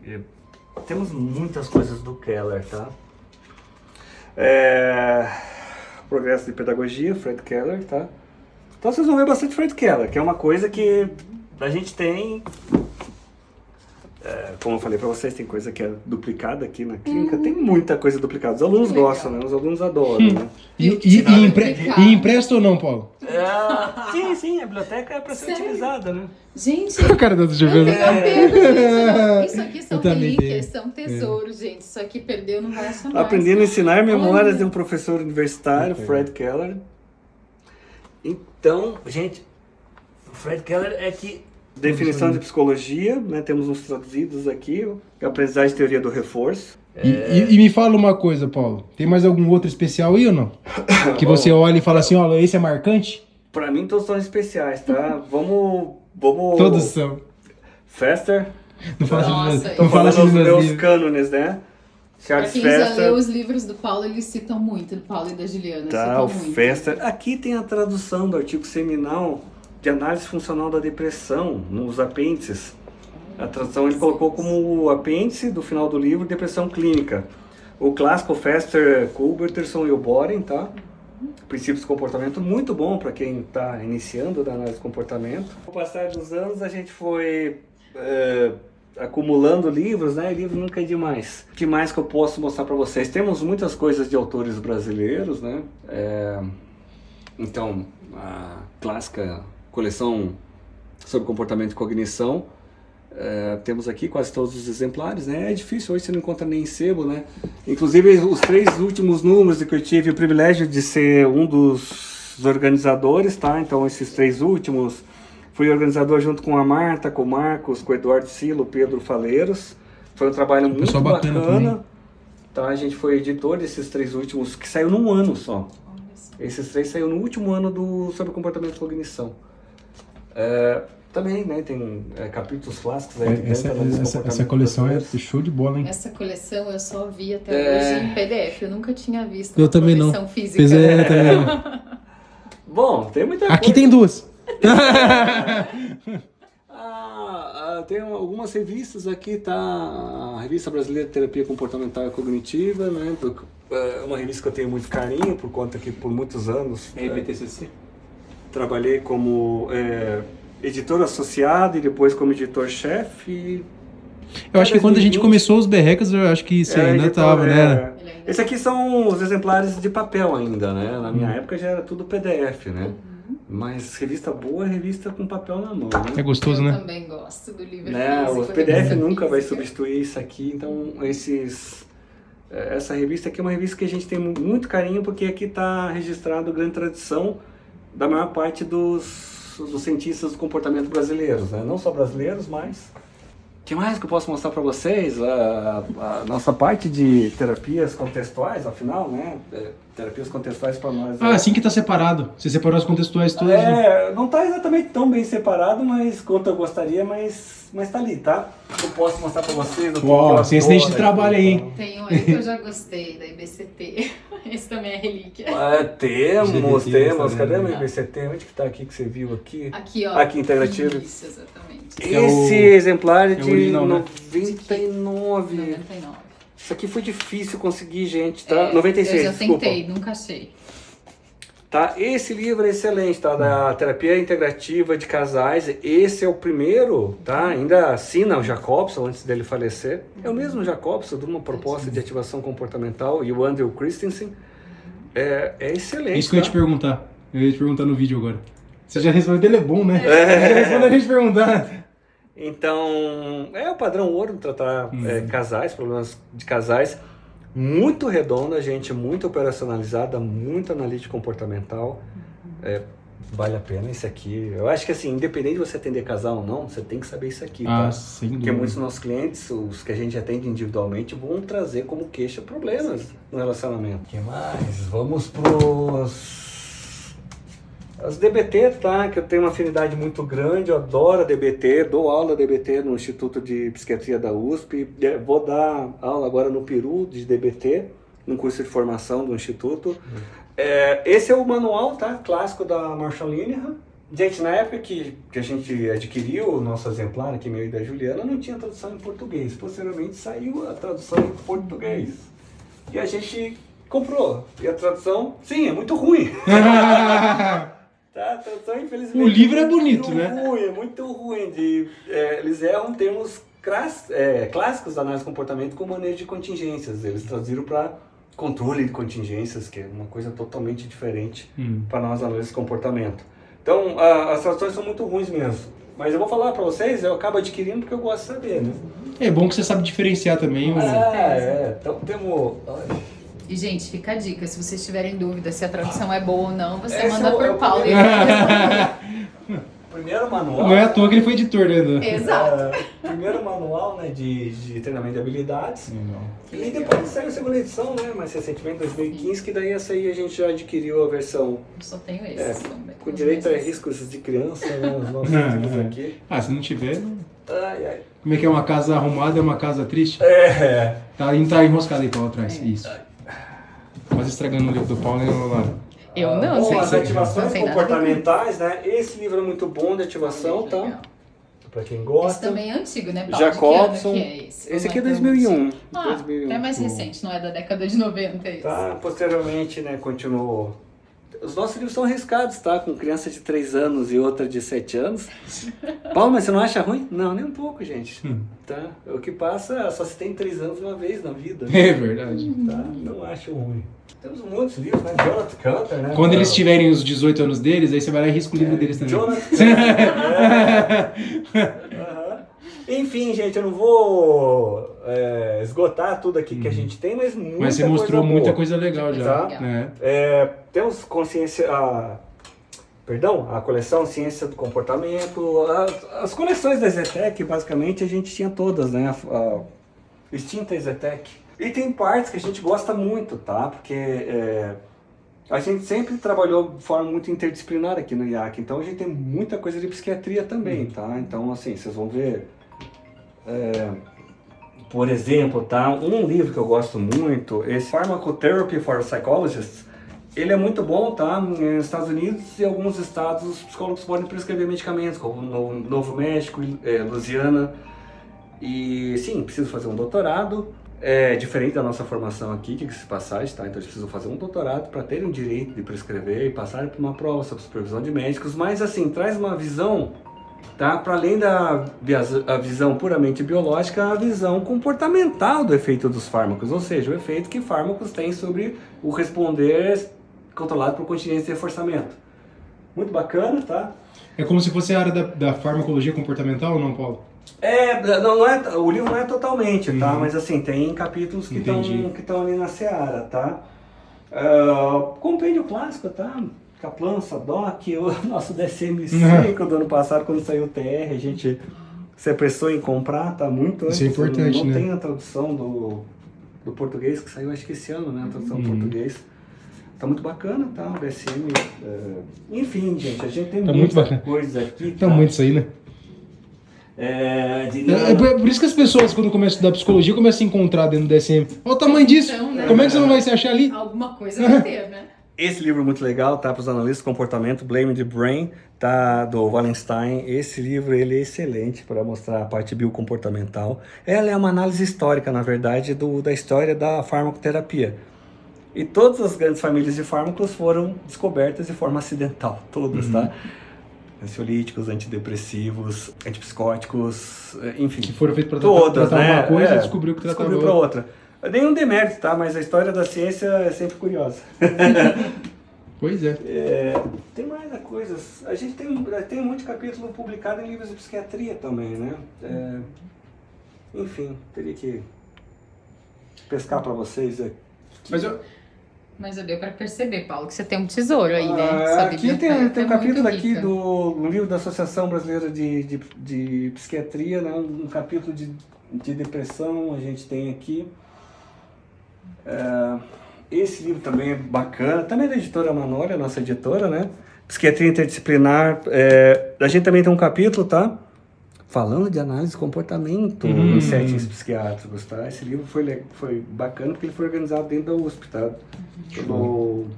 [SPEAKER 3] temos muitas coisas do Keller, tá? Progresso de Pedagogia, Fred Keller, tá? Então vocês vão ver bastante Fred Keller, que é uma coisa que a gente tem, como eu falei para vocês, tem coisa que é duplicada aqui na clínica, tem muita coisa duplicada. Os alunos
[SPEAKER 2] Legal.
[SPEAKER 3] gostam, né? Os alunos adoram, né?
[SPEAKER 1] E empresta ou não, Paulo?
[SPEAKER 3] Sim, a biblioteca é para ser
[SPEAKER 2] Sério?
[SPEAKER 3] utilizada, né?
[SPEAKER 2] Gente,
[SPEAKER 1] O cara da
[SPEAKER 2] eu tenho apego, gente. Isso aqui são
[SPEAKER 1] Eu também
[SPEAKER 2] relíquias,
[SPEAKER 1] tenho.
[SPEAKER 2] são tesouros, gente. Isso aqui perdeu, não vai achar mais.
[SPEAKER 3] Aprendendo a ensinar memórias
[SPEAKER 2] Olha.
[SPEAKER 3] de um professor universitário, Fred Keller. Então, gente, o Fred Keller é que... Definição de psicologia, né? Temos uns traduzidos aqui. Aprendizagem e teoria do reforço.
[SPEAKER 1] E me fala uma coisa, Paulo. Tem mais algum outro especial aí ou não? Que você olha e fala assim, ó, esse é marcante?
[SPEAKER 3] Pra mim, todos são especiais, tá? Vamos...
[SPEAKER 1] Todos são.
[SPEAKER 3] Faster.
[SPEAKER 1] Não fala
[SPEAKER 2] Nossa,
[SPEAKER 1] assim,
[SPEAKER 3] Tô
[SPEAKER 1] não fala
[SPEAKER 3] falando
[SPEAKER 1] assim
[SPEAKER 3] dos
[SPEAKER 1] dos meus
[SPEAKER 3] meus
[SPEAKER 1] livros.
[SPEAKER 3] cânones, né?
[SPEAKER 2] Pra
[SPEAKER 3] Charles
[SPEAKER 2] quem já
[SPEAKER 3] Fester.
[SPEAKER 2] leu os livros do Paulo, eles citam muito, do Paulo e da Juliana.
[SPEAKER 3] Tá,
[SPEAKER 2] citam
[SPEAKER 3] o
[SPEAKER 2] muito.
[SPEAKER 3] Fester. Aqui tem a tradução do artigo seminal de análise funcional da depressão, nos apêndices. A tradução ele colocou como o apêndice do final do livro, depressão clínica. O clássico Fester, Culberterson e o Boren, tá? Princípios de comportamento, muito bom para quem está iniciando da análise de comportamento. Com o passar dos anos, a gente foi acumulando livros, né? Livro nunca é demais. O que mais que eu posso mostrar para vocês? Temos muitas coisas de autores brasileiros, né? Então, a clássica coleção sobre comportamento e cognição. Temos aqui quase todos os exemplares, né? É difícil, hoje você não encontra nem em sebo, né? Inclusive, os 3 últimos números que eu tive o privilégio de ser um dos organizadores, tá? Então, esses 3 últimos, fui organizador junto com a Marta, com o Marcos, com o Eduardo Silo, Pedro Faleiros. Foi um trabalho muito
[SPEAKER 1] pessoal bacana também.
[SPEAKER 3] Tá? A gente foi editor desses 3 últimos, que saiu num ano só. Esses 3 saíram no último ano sobre comportamento e cognição. Também, né, tem capítulos clássicos aí.
[SPEAKER 1] Essa coleção é show de bola, hein?
[SPEAKER 2] Essa coleção eu só vi até hoje em PDF. Eu nunca tinha visto
[SPEAKER 1] Eu
[SPEAKER 2] uma
[SPEAKER 1] também não.
[SPEAKER 2] coleção física.
[SPEAKER 3] Bom, tem muita coisa.
[SPEAKER 1] Aqui tem 2.
[SPEAKER 3] Tem algumas revistas aqui, tá? A Revista Brasileira de Terapia Comportamental e Cognitiva, né? É uma revista que eu tenho muito carinho, por conta que por muitos anos
[SPEAKER 4] BTCC?
[SPEAKER 3] trabalhei como editor associado e depois como editor-chefe.
[SPEAKER 1] Eu acho que quando a gente começou os berrecas, eu acho que isso ainda tava, né?
[SPEAKER 3] Esse aqui são os exemplares de papel ainda, né? Na minha época já era tudo PDF, né? Mas revista boa é revista com papel na mão, né?
[SPEAKER 1] É gostoso,
[SPEAKER 2] Eu
[SPEAKER 1] né?
[SPEAKER 2] também gosto do livro
[SPEAKER 3] O
[SPEAKER 2] físico.
[SPEAKER 3] PDF nunca vai substituir isso aqui, então essa revista aqui é uma revista que a gente tem muito carinho, porque aqui está registrado a grande tradição da maior parte dos cientistas do comportamento brasileiros, né? Não só brasileiros, mas... O que mais que eu posso mostrar para vocês? A nossa parte de terapias contextuais, afinal, né? Terapias contextuais para nós...
[SPEAKER 1] assim que tá separado. Você separou as contextuais todas. Né?
[SPEAKER 3] Não tá exatamente tão bem separado, mas quanto eu gostaria, mas tá ali, tá? Eu posso mostrar para vocês.
[SPEAKER 1] Uau, sem acidente de trabalho aí, hein?
[SPEAKER 2] Tem um aí que eu já gostei, da IBCT. Esse também é relíquia.
[SPEAKER 3] Temos.
[SPEAKER 1] GBT,
[SPEAKER 3] Cadê o IBCT? Onde que tá aqui que você viu aqui?
[SPEAKER 2] Aqui, ó.
[SPEAKER 3] Aqui, integrativo.
[SPEAKER 2] Isso, exatamente.
[SPEAKER 3] Esse exemplar é de
[SPEAKER 1] original, né?
[SPEAKER 3] 99. Isso aqui foi difícil conseguir, gente, tá? 96,
[SPEAKER 2] eu já tentei,
[SPEAKER 3] desculpa.
[SPEAKER 2] nunca achei.
[SPEAKER 3] Tá? Esse livro é excelente, tá? Da terapia integrativa de casais. Esse é o primeiro, tá? Ainda assina o Jacobson antes dele falecer. É o mesmo Jacobson, de uma proposta de ativação comportamental, e o Andrew Christensen. É excelente.
[SPEAKER 1] Isso que eu ia te perguntar. Eu ia te perguntar no vídeo agora. Você já respondeu, ele é bom, né? Você já respondeu a gente perguntar.
[SPEAKER 3] Então, é o padrão ouro de tratar casais, problemas de casais. Muito redonda, gente, muito operacionalizada, muito analítica comportamental. Vale a pena esse aqui. Eu acho que assim, independente de você atender casal ou não, você tem que saber isso aqui, tá?
[SPEAKER 1] Sem dúvida.
[SPEAKER 3] Porque muitos dos nossos clientes, os que a gente atende individualmente, vão trazer como queixa problemas no relacionamento. O que mais? Vamos pros... As DBT, tá? Que eu tenho uma afinidade muito grande, eu adoro a DBT, dou aula DBT no Instituto de Psiquiatria da USP, vou dar aula agora no Peru de DBT, num curso de formação do Instituto. Esse é o manual, tá? Clássico da Marshall Linehan. Gente, na época que a gente adquiriu o nosso exemplar, aqui meu e da Juliana, não tinha tradução em português. Posteriormente saiu a tradução em português. E a gente comprou. E a tradução, sim, é muito ruim. Tá, a tradução, infelizmente,
[SPEAKER 1] O livro é bonito, né?
[SPEAKER 3] É muito ruim. Eles erram termos clássicos da análise de comportamento como manejo de contingências. Eles traduziram para controle de contingências, que é uma coisa totalmente diferente para nós analistas de comportamento. Então, as traduções são muito ruins mesmo. Mas eu vou falar para vocês, eu acabo adquirindo porque eu gosto de saber, né?
[SPEAKER 1] É bom que você sabe diferenciar também.
[SPEAKER 3] Então temos...
[SPEAKER 2] E, gente, fica a dica, se vocês tiverem dúvida se a tradução é boa ou não, você
[SPEAKER 3] Esse
[SPEAKER 2] manda
[SPEAKER 3] é o
[SPEAKER 2] por Paulo e ele
[SPEAKER 3] primeiro manual...
[SPEAKER 1] Não é à toa que ele foi editor, né?
[SPEAKER 2] Exato.
[SPEAKER 3] Primeiro manual, né, de treinamento de habilidades. E depois saiu a segunda edição, né, mais recentemente, em 2015, que daí essa aí a gente já adquiriu a versão...
[SPEAKER 2] Eu só tenho esses também.
[SPEAKER 3] Com direito a riscos de criança, né, os nossos livros aqui.
[SPEAKER 1] Se não tiver...
[SPEAKER 3] Ai.
[SPEAKER 1] Como é que é uma casa arrumada é uma casa triste? Tá enroscado aí, Paulo, atrás. Isso. Quase estragando o livro do Paulo, né, Laura?
[SPEAKER 2] Eu não,
[SPEAKER 3] Bom, as ativações
[SPEAKER 2] não sei nada
[SPEAKER 3] comportamentais, né? Esse livro é muito bom de ativação, tá? Pra quem gosta.
[SPEAKER 2] Esse também é antigo, né, Paulo?
[SPEAKER 3] Jacobson.
[SPEAKER 2] De que ano que é esse?
[SPEAKER 3] Esse aqui é 2001.
[SPEAKER 2] É mais recente, não é da década de 90 esse.
[SPEAKER 3] Tá, posteriormente, né, continuou. Os nossos livros são arriscados, tá? Com criança de 3 anos e outra de 7 anos. Paulo, mas você não acha ruim? Não, nem um pouco, gente. Tá? O que passa, só se tem 3 anos uma vez na vida.
[SPEAKER 1] É verdade.
[SPEAKER 3] Tá? Não acho ruim. Temos muitos livros, né? Jonathan Cantor, né?
[SPEAKER 1] Quando eles tiverem os 18 anos deles, aí você vai lá e risca o livro deles também.
[SPEAKER 3] Jonathan Enfim, gente, eu não vou esgotar tudo aqui que a gente tem, mas muita coisa
[SPEAKER 1] Mas você mostrou
[SPEAKER 3] boa.
[SPEAKER 1] muita coisa legal já.
[SPEAKER 3] Tá?
[SPEAKER 1] Né?
[SPEAKER 3] Temos consciência... a coleção Ciência do Comportamento, as coleções da Zetec, basicamente, a gente tinha todas, né? A extinta Zetec. E tem partes que a gente gosta muito, tá? Porque a gente sempre trabalhou de forma muito interdisciplinar aqui no IAC, então a gente tem muita coisa de psiquiatria também, tá? Então, assim, vocês vão ver, por exemplo, tá? Um livro que eu gosto muito, esse Pharmacotherapy for Psychologists, ele é muito bom, tá? Nos Estados Unidos e alguns estados os psicólogos podem prescrever medicamentos, como no Novo México, Louisiana. E sim, preciso fazer um doutorado. É diferente da nossa formação aqui, que se passagem, tá? Então eles precisam fazer um doutorado para terem o direito de prescrever e passarem por uma prova sob supervisão de médicos, mas assim, traz uma visão, tá? Para além da a visão puramente biológica, a visão comportamental do efeito dos fármacos, ou seja, o efeito que fármacos têm sobre o responder controlado por continência de reforçamento. Muito bacana, tá?
[SPEAKER 1] É como se fosse a área da farmacologia comportamental ou não, Paulo?
[SPEAKER 3] O livro não é totalmente, tá? Mas assim, tem capítulos que estão ali na seara, tá? Compêndio clássico, tá? Kaplan, Sadock, o nosso DSM-5 do ano passado, quando saiu o TR, a gente se apressou em comprar, tá? Muito antes.
[SPEAKER 1] Isso é importante,
[SPEAKER 3] não
[SPEAKER 1] né?
[SPEAKER 3] Tem a tradução do português, que saiu acho que esse ano, né? A tradução do português. Tá muito bacana, tá? O DSM. Enfim, gente, a gente tem muita coisa aqui.
[SPEAKER 1] Tá muito isso aí, né? Por isso que as pessoas, quando começam a estudar psicologia, começam a encontrar dentro do DSM. Olha o tamanho disso!
[SPEAKER 2] Então, né?
[SPEAKER 1] Como é que você não vai se achar ali?
[SPEAKER 2] Alguma coisa vai ter, né?
[SPEAKER 3] Esse livro é muito legal, tá? Para os analistas de comportamento, Blame the Brain, tá? Do Wallenstein. Esse livro, ele é excelente para mostrar a parte biocomportamental. Ela é uma análise histórica, na verdade, da história da farmacoterapia. E todas as grandes famílias de fármacos foram descobertas de forma acidental, todas, tá? Ansiolíticos, antidepressivos, antipsicóticos, enfim.
[SPEAKER 1] Que foram feitos para
[SPEAKER 3] todas,
[SPEAKER 1] tratar
[SPEAKER 3] né?
[SPEAKER 1] uma coisa e descobriu que tratava
[SPEAKER 3] para outra. Nenhum demérito, tá? Mas a história da ciência é sempre curiosa.
[SPEAKER 1] Pois é.
[SPEAKER 3] Tem mais coisas. A gente tem um monte de capítulo publicado em livros de psiquiatria também, né? Enfim, teria que pescar para vocês aqui.
[SPEAKER 2] Mas deu pra perceber, Paulo, que você tem um tesouro aí, né?
[SPEAKER 3] Aqui tem um capítulo aqui no livro da Associação Brasileira de Psiquiatria, né? Um capítulo de depressão a gente tem aqui. Esse livro também é bacana, também é da editora Manolha, nossa editora, né? Psiquiatria Interdisciplinar. A gente também tem um capítulo, tá? Falando de análise de comportamento em settings psiquiátricos, tá? Esse livro foi bacana porque ele foi organizado dentro da USP, tá?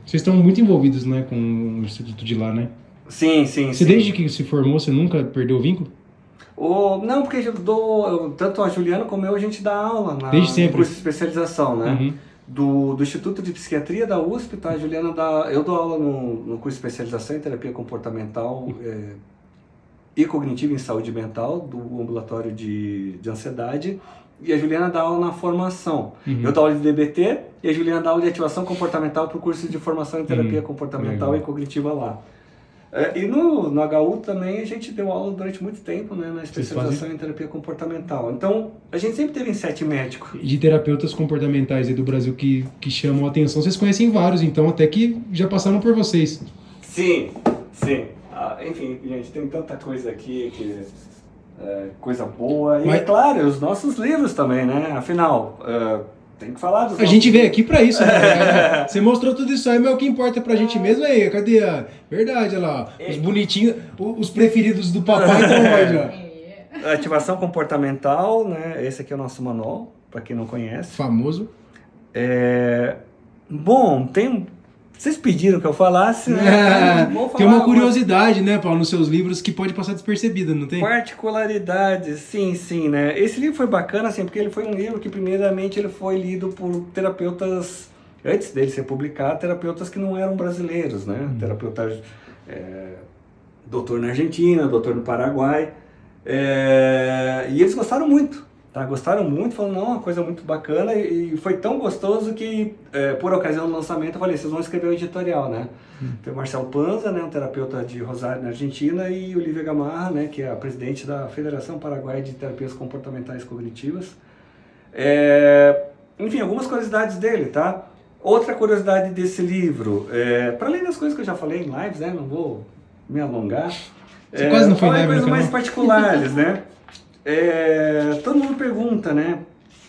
[SPEAKER 1] Vocês estão muito envolvidos, né, com o Instituto de lá, né?
[SPEAKER 3] Sim.
[SPEAKER 1] Você desde que se formou, você nunca perdeu o vínculo?
[SPEAKER 3] Não, porque tanto a Juliana como eu, a gente dá aula
[SPEAKER 1] Desde sempre.
[SPEAKER 3] no curso de especialização, né? Do Instituto de Psiquiatria da USP, tá? A Juliana eu dou aula no curso de especialização em terapia comportamental e cognitiva em saúde mental, do ambulatório de ansiedade, e a Juliana dá aula na formação. Eu dou aula de DBT e a Juliana dá aula de ativação comportamental para o curso de formação em terapia comportamental e cognitiva lá. E no HU também a gente deu aula durante muito tempo, né, na especialização em terapia comportamental. Então, a gente sempre teve em set médico.
[SPEAKER 1] De terapeutas comportamentais aí do Brasil que chamam a atenção, vocês conhecem vários, então, até que já passaram por vocês.
[SPEAKER 3] Sim. Enfim, gente, tem tanta coisa aqui que coisa boa. E é claro, os nossos livros também, né? Afinal, tem que falar dos
[SPEAKER 1] A gente veio aqui pra isso, né? Você mostrou tudo isso aí, mas o que importa pra gente mesmo é cadê a... Verdade, olha lá, os bonitinhos, os preferidos do papai estão lá já.
[SPEAKER 3] Ativação comportamental, né? Esse aqui é o nosso manual, pra quem não conhece.
[SPEAKER 1] Famoso.
[SPEAKER 3] Bom, vocês pediram que eu falasse, né?
[SPEAKER 1] Tem uma curiosidade, né, Paulo, nos seus livros que pode passar despercebida, não tem?
[SPEAKER 3] Particularidades, sim, né? Esse livro foi bacana, assim, porque ele foi um livro que, primeiramente, ele foi lido por terapeutas, antes dele ser publicado, terapeutas que não eram brasileiros, né? Terapeuta, doutor na Argentina, doutor no Paraguai, e eles gostaram muito. Tá, gostaram muito, falaram, não, uma coisa muito bacana, e foi tão gostoso que, por ocasião do lançamento, eu falei, vocês vão escrever o editorial, né? Tem o Marcel Panza, né, um terapeuta de Rosário, na Argentina, e Olivia Gamarra, né, que é a presidente da Federação Paraguaia de Terapias Comportamentais Cognitivas. Enfim, algumas curiosidades dele, tá? Outra curiosidade desse livro, para além das coisas que eu já falei em lives, né, não vou me alongar,
[SPEAKER 1] Você quase não foi em live,
[SPEAKER 3] coisas mais particulares, né? Todo mundo pergunta, né?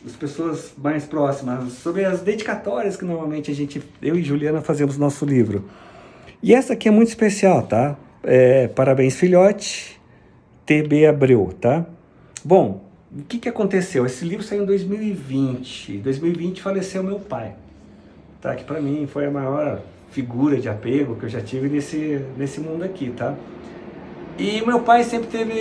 [SPEAKER 3] as pessoas mais próximas, sobre as dedicatórias que normalmente eu e Juliana fazemos no nosso livro. E essa aqui é muito especial, tá? Parabéns, filhote, TB Abreu, tá? Bom, o que aconteceu? Esse livro saiu em 2020. Em 2020 faleceu meu pai, tá? Que para mim foi a maior figura de apego que eu já tive nesse mundo aqui, tá? E meu pai sempre teve,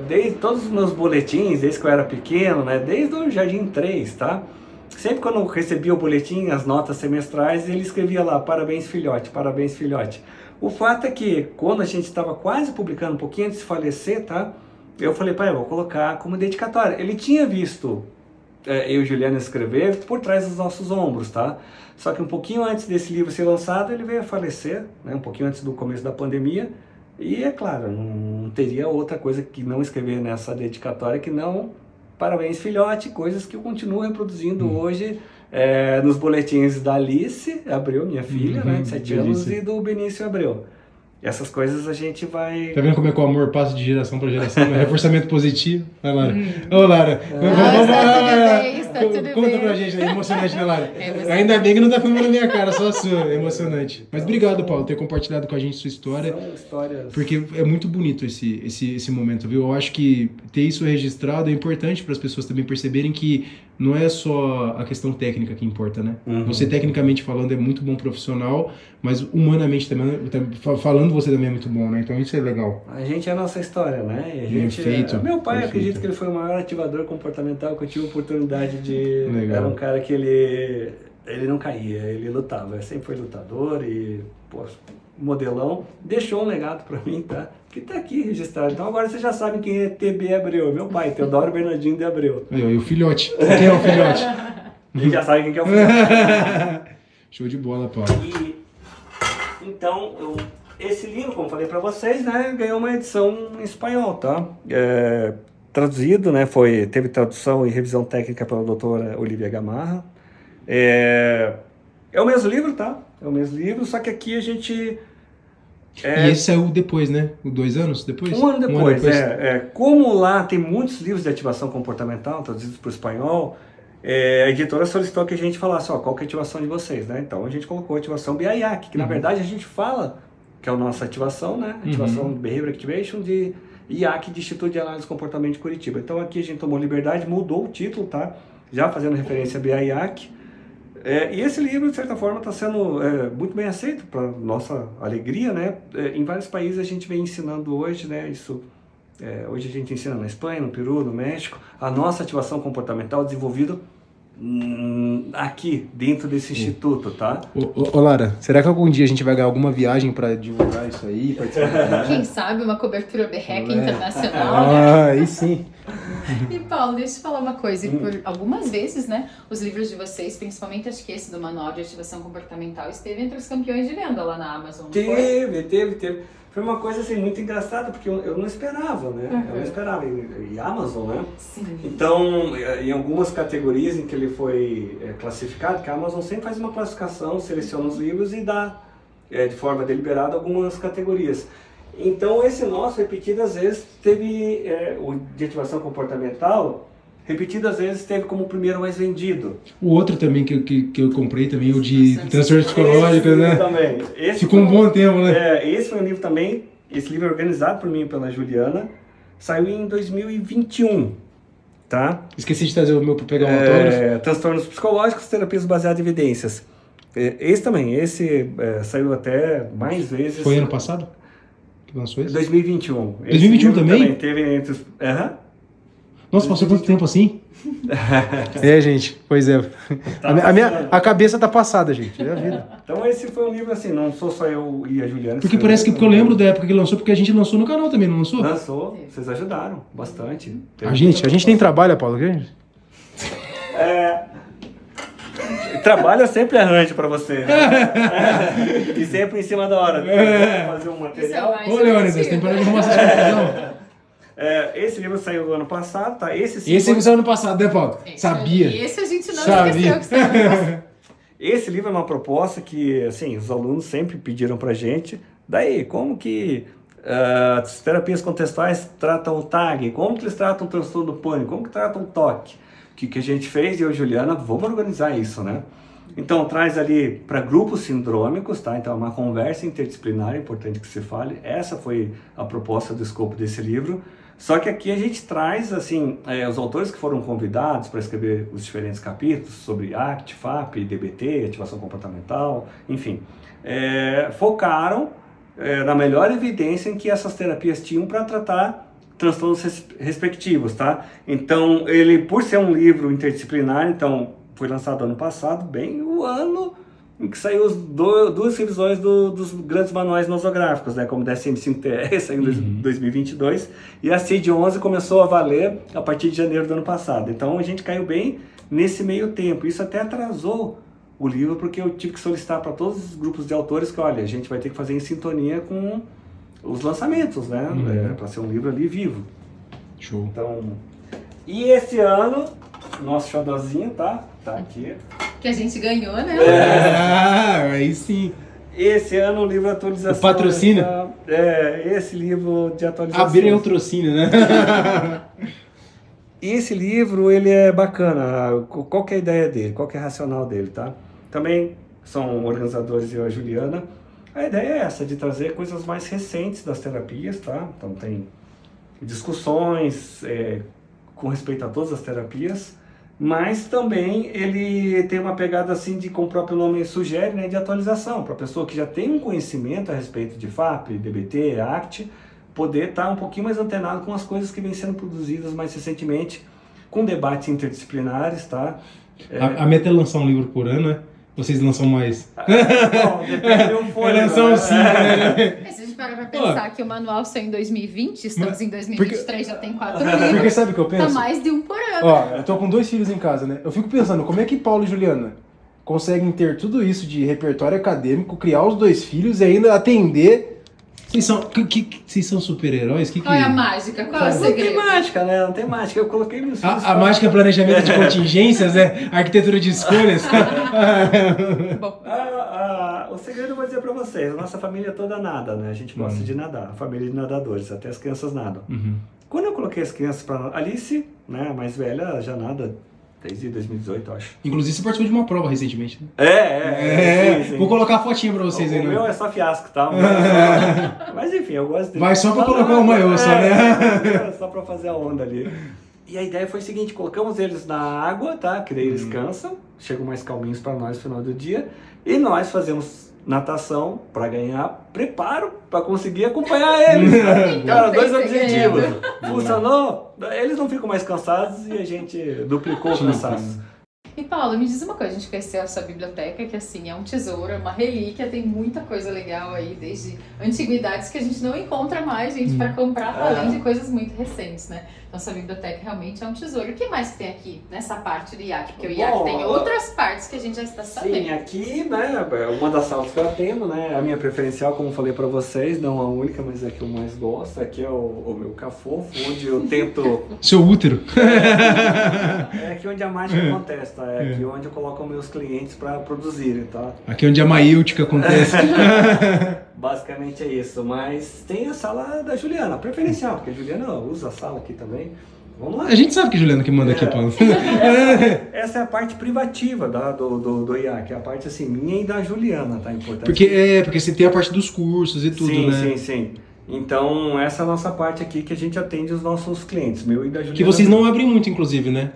[SPEAKER 3] desde todos os meus boletins, desde que eu era pequeno, né? Desde o Jardim 3, tá? Sempre quando eu recebia o boletim, as notas semestrais, ele escrevia lá, parabéns filhote, parabéns filhote. O fato é que quando a gente estava quase publicando, um pouquinho antes de falecer, tá? Eu falei, pai, eu vou colocar como dedicatória. Ele tinha visto eu e Juliana escrever por trás dos nossos ombros, tá? Só que um pouquinho antes desse livro ser lançado, ele veio a falecer, né? Um pouquinho antes do começo da pandemia. E é claro, não teria outra coisa que não escrever nessa dedicatória que não parabéns filhote, coisas que eu continuo reproduzindo hoje nos boletins da Alice Abreu, minha filha, né, de 7 anos, e do Benício Abreu. Essas coisas a gente vai...
[SPEAKER 1] Tá vendo como é que o amor passa de geração para geração? Né? Reforçamento positivo. Vai, Lara. Ô, Lara.
[SPEAKER 2] Está tudo bem.
[SPEAKER 1] Conta pra gente, é emocionante, né, Lara? Ainda bem que não tá filmando a minha cara, só a sua. É emocionante. Mas obrigado, Paulo, por ter compartilhado com a gente sua história.
[SPEAKER 3] São histórias...
[SPEAKER 1] Porque é muito bonito esse momento, viu? Eu acho que ter isso registrado é importante para as pessoas também perceberem que não é só a questão técnica que importa, né? Você, tecnicamente falando, é muito bom profissional, mas humanamente também, falando você também é muito bom, né? Então isso é legal.
[SPEAKER 3] A gente é a nossa história, né? E a gente,
[SPEAKER 1] Perfeito.
[SPEAKER 3] Meu pai,
[SPEAKER 1] Perfeito.
[SPEAKER 3] acredito que ele foi o maior ativador comportamental que eu tive a oportunidade de...
[SPEAKER 1] Legal.
[SPEAKER 3] Era um cara que ele não caía, ele lutava. Ele sempre foi lutador e, pô, modelão. Deixou um legado pra mim, tá? Que tá aqui registrado. Então agora vocês já sabem quem é TB Abreu. Meu pai, Teodoro Bernardino de Abreu.
[SPEAKER 1] E o filhote. Quem é o filhote?
[SPEAKER 3] E já sabe quem que é o filhote.
[SPEAKER 1] Show de bola, Paulo.
[SPEAKER 3] E, então, esse livro, como falei para vocês, né, ganhou uma edição em espanhol, tá? Traduzido, né, teve tradução e revisão técnica pela doutora Olivia Gamarra. É o mesmo livro, tá? É o mesmo livro, só que aqui a gente...
[SPEAKER 1] E esse saiu depois, né? 2 anos depois?
[SPEAKER 3] Um ano depois. Como lá tem muitos livros de ativação comportamental traduzidos para o espanhol, a editora solicitou que a gente falasse, qual que é a ativação de vocês, né? Então a gente colocou a ativação BIAC, que na verdade a gente fala que é a nossa ativação, né? Ativação Behavior Activation de IAC, de Instituto de Análise de Comportamento de Curitiba. Então aqui a gente tomou liberdade, mudou o título, tá? Já fazendo referência a BIAC. E esse livro, de certa forma, está sendo muito bem aceito, para nossa alegria, né? Em vários países a gente vem ensinando hoje, né? Isso, hoje a gente ensina na Espanha, no Peru, no México, a nossa ativação comportamental desenvolvida aqui, dentro desse instituto, tá?
[SPEAKER 1] Ô Lara, será que algum dia a gente vai ganhar alguma viagem para divulgar isso aí?
[SPEAKER 2] Quem sabe uma cobertura BREC internacional, né?
[SPEAKER 1] Aí sim.
[SPEAKER 2] E Paulo, deixa eu te falar uma coisa, e por algumas vezes, né, os livros de vocês, principalmente acho que esse do Manual de Ativação Comportamental, esteve entre os campeões de venda lá na Amazon, não foi?
[SPEAKER 3] Teve. Foi uma coisa assim muito engraçada, porque eu não esperava, né? Eu não esperava. E Amazon, né?
[SPEAKER 2] Sim.
[SPEAKER 3] Então, em algumas categorias em que ele foi classificado, que a Amazon sempre faz uma classificação, seleciona os livros e dá, de forma deliberada, algumas categorias. Então, esse nosso, repetidas vezes, teve, o de ativação comportamental, repetidas vezes teve como o primeiro mais vendido.
[SPEAKER 1] O outro também que eu comprei também, o de transtorno psicológico, né?
[SPEAKER 3] Também.
[SPEAKER 1] Ficou um bom tempo, né?
[SPEAKER 3] Esse foi um livro também, esse livro é organizado por mim e pela Juliana, saiu em 2021, tá?
[SPEAKER 1] Esqueci de trazer o meu para pegar um autógrafo.
[SPEAKER 3] Transtornos psicológicos, terapias baseadas em evidências. Esse também, saiu até mais vezes.
[SPEAKER 1] Foi ano passado que lançou esse?
[SPEAKER 3] 2021.
[SPEAKER 1] 2021 também?
[SPEAKER 3] Teve entre os...
[SPEAKER 1] Nossa, passou quanto tempo assim? Gente, pois é. A cabeça tá passada, gente. É a vida.
[SPEAKER 3] Então esse foi um livro assim, não sou só eu e a Juliana.
[SPEAKER 1] Porque parece que eu lembro da época que lançou, porque a gente lançou no canal também, não lançou?
[SPEAKER 3] Lançou, vocês ajudaram bastante.
[SPEAKER 1] A gente tem trabalho, Paulo, gente?
[SPEAKER 3] Trabalho eu sempre arranjo pra você. Né? E sempre em cima da hora. Fazer um material.
[SPEAKER 2] Isso é
[SPEAKER 1] Ô, Leônidas, tem para de arrumar essas confusão.
[SPEAKER 3] Esse livro saiu no ano passado, tá? Esse
[SPEAKER 1] saiu ano passado, né, Paulo? Sabia.
[SPEAKER 2] Esse a gente não
[SPEAKER 1] Sabia.
[SPEAKER 2] esqueceu que saiu.
[SPEAKER 3] Esse livro é uma proposta que, assim, os alunos sempre pediram pra gente. Daí, como que as terapias contextuais tratam o TAG? Como que eles tratam o transtorno do pânico? Como que tratam o TOC? que a gente fez, eu e a Juliana, vamos organizar isso, né? Então, traz ali para grupos sindrômicos, tá? Então, é uma conversa interdisciplinar, importante que se fale. Essa foi a proposta do escopo desse livro. Só que aqui a gente traz, assim, os autores que foram convidados para escrever os diferentes capítulos sobre ACT, FAP, DBT, ativação comportamental, enfim, focaram na melhor evidência em que essas terapias tinham para tratar transtornos respectivos, tá? Então, ele, por ser um livro interdisciplinar, então, foi lançado ano passado, bem o ano em que saiu duas revisões dos grandes manuais nosográficos, né, como o DSM-5-TR, saiu em 2022, e a CID-11 começou a valer a partir de janeiro do ano passado. Então a gente caiu bem nesse meio tempo. Isso até atrasou o livro, porque eu tive que solicitar para todos os grupos de autores que, olha, a gente vai ter que fazer em sintonia com os lançamentos, né, para ser um livro ali vivo.
[SPEAKER 4] Show.
[SPEAKER 3] Então, e esse ano, nosso xodózinho, tá aqui.
[SPEAKER 2] Que a gente ganhou, né?
[SPEAKER 4] Aí sim.
[SPEAKER 3] Esse ano o livro atualização.
[SPEAKER 4] O patrocínio?
[SPEAKER 3] Esse livro de atualização.
[SPEAKER 4] Abrir o trocínio, né?
[SPEAKER 3] E esse livro, ele é bacana. Qual que é a ideia dele? Qual que é a racional dele, tá? Também são organizadores, eu e a Juliana. A ideia é essa, de trazer coisas mais recentes das terapias, tá? Então tem discussões com respeito a todas as terapias, mas também ele tem uma pegada assim de, como o próprio nome sugere, né, de atualização, para a pessoa que já tem um conhecimento a respeito de FAP, DBT, ACT, poder estar um pouquinho mais antenado com as coisas que vêm sendo produzidas mais recentemente, com debates interdisciplinares, tá?
[SPEAKER 4] A meta é lançar um livro por ano, né? Vocês lançam mais?
[SPEAKER 3] Bom, depende do fôlego,
[SPEAKER 4] Lançam
[SPEAKER 3] né?
[SPEAKER 4] 5, né?
[SPEAKER 2] Se a gente parar pra pensar que o manual saiu em 2020, estamos em 2023, já tem 4 livros.
[SPEAKER 4] Porque sabe o que eu penso?
[SPEAKER 2] Tá mais de um por ano.
[SPEAKER 4] Ó, eu tô com 2 filhos em casa, né? Eu fico pensando, como é que Paulo e Juliana conseguem ter tudo isso de repertório acadêmico, criar os 2 filhos e ainda atender... Vocês são super-heróis?
[SPEAKER 2] Qual é a mágica? Qual é o
[SPEAKER 3] Não tem
[SPEAKER 2] segredo?
[SPEAKER 3] mágica, né? Não tem mágica. Eu coloquei meus filhos
[SPEAKER 4] A mágica é planejamento de contingências, né? Arquitetura de escolhas.
[SPEAKER 2] Bom,
[SPEAKER 3] O segredo eu vou dizer pra vocês, a nossa família toda nada, né? A gente gosta de nadar, a família de nadadores, até as crianças nadam. Quando eu coloquei as crianças pra... Alice, né, a mais velha, já nada desde 2018, eu acho.
[SPEAKER 4] Inclusive, você participou de uma prova recentemente, né?
[SPEAKER 3] Sim.
[SPEAKER 4] Vou colocar a fotinha pra vocês aí,
[SPEAKER 3] O
[SPEAKER 4] né?
[SPEAKER 3] meu é só fiasco, tá? Mas enfim, eu gosto de...
[SPEAKER 4] Vai só pra colocar o maiô, só, né?
[SPEAKER 3] Só pra fazer a onda ali. E a ideia foi o seguinte, colocamos eles na água, tá? Que daí eles cansam, chegam mais calminhos pra nós no final do dia. E nós fazemos natação para ganhar preparo para conseguir acompanhar eles. Né? Cara, 2 objetivos. Funcionou, eles não ficam mais cansados e a gente duplicou o cansaço.
[SPEAKER 2] E Paulo, me diz uma coisa, a gente conheceu a sua biblioteca, que assim, é um tesouro, é uma relíquia, tem muita coisa legal aí, desde antiguidades que a gente não encontra mais, gente, para comprar, além de coisas muito recentes, né? Nossa biblioteca realmente é um tesouro. O que mais que tem aqui nessa parte do IAC? Porque o IAC tem outras partes que a gente já está sabendo.
[SPEAKER 3] Sim, aqui, né, é uma das salas que eu atendo, né, a minha preferencial, como falei para vocês, não a única, mas é a que eu mais gosto, aqui é o meu cafofo, onde eu tento...
[SPEAKER 4] Seu útero.
[SPEAKER 3] É aqui onde a mágica acontece, tá? É aqui onde eu coloco meus clientes para produzirem, tá?
[SPEAKER 4] Aqui onde a maíltica acontece.
[SPEAKER 3] Basicamente é isso, mas tem a sala da Juliana, preferencial, porque a Juliana usa a sala aqui também. Vamos lá.
[SPEAKER 4] A gente sabe que a Juliana que manda aqui, Paulo.
[SPEAKER 3] Essa é a parte privativa do IAC, é a parte assim, minha e da Juliana, tá? Importante.
[SPEAKER 4] Porque você tem a parte dos cursos e tudo,
[SPEAKER 3] sim,
[SPEAKER 4] né?
[SPEAKER 3] Sim. Então, essa é a nossa parte aqui que a gente atende os nossos clientes, meu e da Juliana.
[SPEAKER 4] Que vocês não abrem muito, inclusive, né?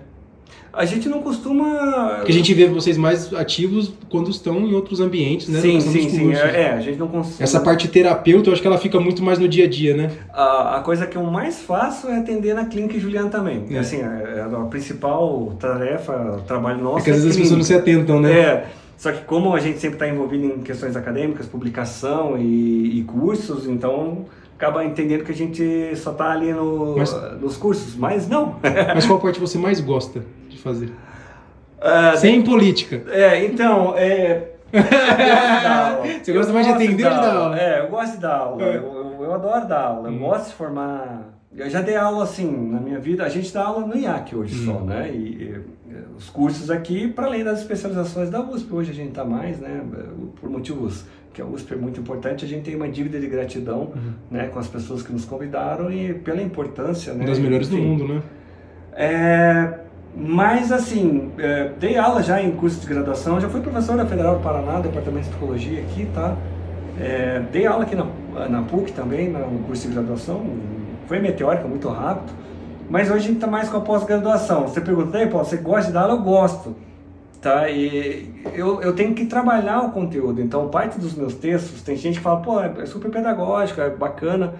[SPEAKER 3] A gente não costuma...
[SPEAKER 4] Porque a gente vê vocês mais ativos quando estão em outros ambientes, né?
[SPEAKER 3] Sim.
[SPEAKER 4] A
[SPEAKER 3] gente não costuma...
[SPEAKER 4] Essa parte terapeuta, eu acho que ela fica muito mais no dia a dia, né?
[SPEAKER 3] A coisa que eu mais faço é atender na clínica e Juliana também. Assim, a principal tarefa, trabalho nosso
[SPEAKER 4] é que às vezes as pessoas não se atentam, né?
[SPEAKER 3] Só que como a gente sempre está envolvido em questões acadêmicas, publicação e cursos, então acaba entendendo que a gente só está ali nos cursos, mas não.
[SPEAKER 4] Mas qual parte você mais gosta de fazer? Sem política.
[SPEAKER 3] Então,
[SPEAKER 4] você gosta mais de atender ou de dar aula?
[SPEAKER 3] Eu gosto de dar aula, eu adoro dar aula, eu gosto de formar... Eu já dei aula assim, na minha vida, a gente dá aula no IAC hoje só, né? E os cursos aqui, para além das especializações da USP, hoje a gente está mais, né? Por motivos que a USP é muito importante, a gente tem uma dívida de gratidão, né? Com as pessoas que nos convidaram e pela importância, né?
[SPEAKER 4] Uma das melhores do mundo, né?
[SPEAKER 3] Mas, assim, dei aula já em curso de graduação, já fui professor da Federal do Paraná, Departamento de Psicologia aqui, tá? Dei aula aqui na PUC também, no curso de graduação, foi meteórica, muito rápido, mas hoje a gente tá mais com a pós-graduação. Você pergunta, aí, Paulo, você gosta de dar aula? Eu gosto, tá? E eu tenho que trabalhar o conteúdo, então parte dos meus textos, tem gente que fala, pô, é super pedagógico, é bacana,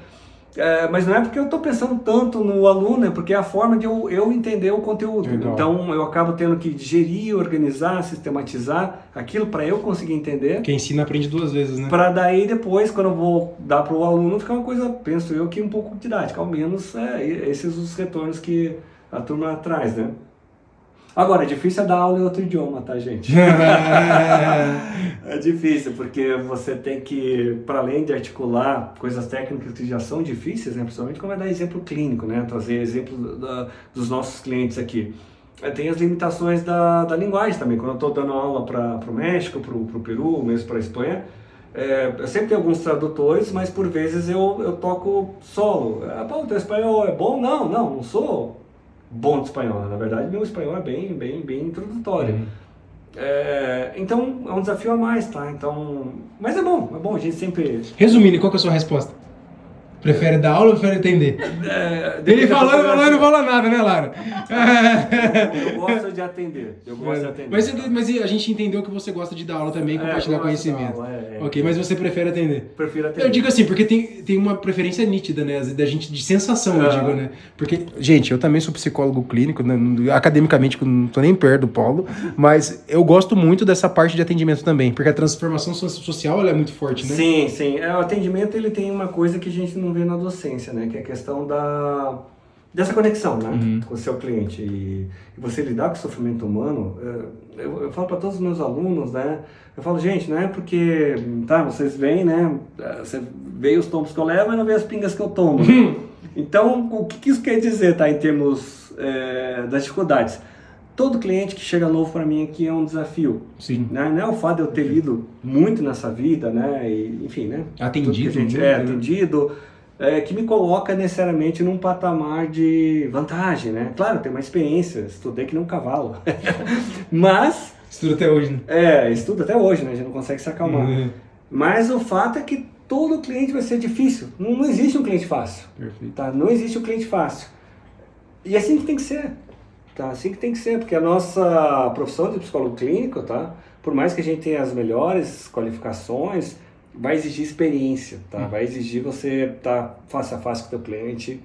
[SPEAKER 3] mas não é porque eu estou pensando tanto no aluno, é porque é a forma de eu entender o conteúdo.
[SPEAKER 1] Legal.
[SPEAKER 3] Então eu acabo tendo que digerir, organizar, sistematizar aquilo para eu conseguir entender.
[SPEAKER 1] Quem ensina aprende duas vezes, né?
[SPEAKER 3] Para daí depois, quando eu vou dar para o aluno, ficar uma coisa, penso eu, que um pouco didática. Ao menos esses os retornos que a turma traz, né? Agora, é difícil dar aula em outro idioma, tá, gente? É difícil, porque você tem que, para além de articular coisas técnicas que já são difíceis, né, principalmente quando vai dar exemplo clínico, né, trazer exemplos dos nossos clientes aqui. Tem as limitações da linguagem também. Quando eu estou dando aula para o México, para o Peru, mesmo para a Espanha, eu sempre tenho alguns tradutores, mas por vezes eu toco solo. Pô, o teu espanhol é bom? Não sou bom de espanhol. Na verdade, meu espanhol é bem introdutório. Então, é um desafio a mais, tá? Então, mas é bom, a gente sempre...
[SPEAKER 1] Resumindo, qual que é a sua resposta? Prefere dar aula ou prefere atender? Ele falou e não fala nada, né, Lara?
[SPEAKER 3] Eu gosto de atender.
[SPEAKER 1] Mas a gente entendeu que você gosta de dar aula também, compartilhar conhecimento. Ok, mas você prefere atender?
[SPEAKER 3] Prefiro atender.
[SPEAKER 1] Eu digo assim, porque tem uma preferência nítida, né? Da gente, de sensação, eu digo, né? Porque, gente, eu também sou psicólogo clínico, né? Academicamente, eu não tô nem perto do Paulo, mas eu gosto muito dessa parte de atendimento também, porque a transformação social, ela é muito forte, né?
[SPEAKER 3] Sim. O atendimento, ele tem uma coisa que a gente não vê na docência, né? Que é a questão dessa conexão, né? Com o seu cliente. E você lidar com o sofrimento humano, eu falo para todos os meus alunos, né? Eu falo, gente, não é porque, vocês veem, né? Você vê os tombos que eu levo e não vê as pingas que eu tomo. Então, o que isso quer dizer, tá? Em termos das dificuldades. Todo cliente que chega novo para mim aqui é um desafio.
[SPEAKER 1] Sim.
[SPEAKER 3] Né? Não é o fato de eu ter lido muito nessa vida, né? E, enfim, né?
[SPEAKER 1] Atendido.
[SPEAKER 3] Atendido. Que me coloca necessariamente num patamar de vantagem, né? Claro, eu tenho uma experiência, estudei que nem um cavalo. Mas...
[SPEAKER 1] Estuda até hoje, né?
[SPEAKER 3] Estuda até hoje, né? A gente não consegue se acalmar. Mas o fato é que todo cliente vai ser difícil. Não existe um cliente fácil.
[SPEAKER 1] Perfeito.
[SPEAKER 3] Tá? Não existe um cliente fácil. E assim que tem que ser. Tá? Assim que tem que ser, porque a nossa profissão de psicólogo clínico, tá? Por mais que a gente tenha as melhores qualificações, vai exigir experiência, tá? Vai exigir você estar face a face com o teu cliente,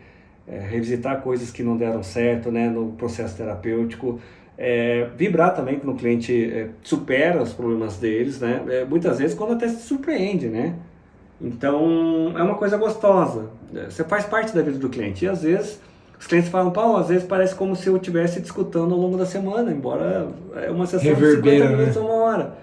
[SPEAKER 3] revisitar coisas que não deram certo, né, no processo terapêutico, vibrar também quando o cliente supera os problemas deles, né? Muitas vezes quando até se surpreende, né? Então, é uma coisa gostosa. Você faz parte da vida do cliente e às vezes os clientes falam, Paulo, às vezes parece como se eu estivesse discutindo ao longo da semana, embora é uma sessão de 50 minutos ou uma hora.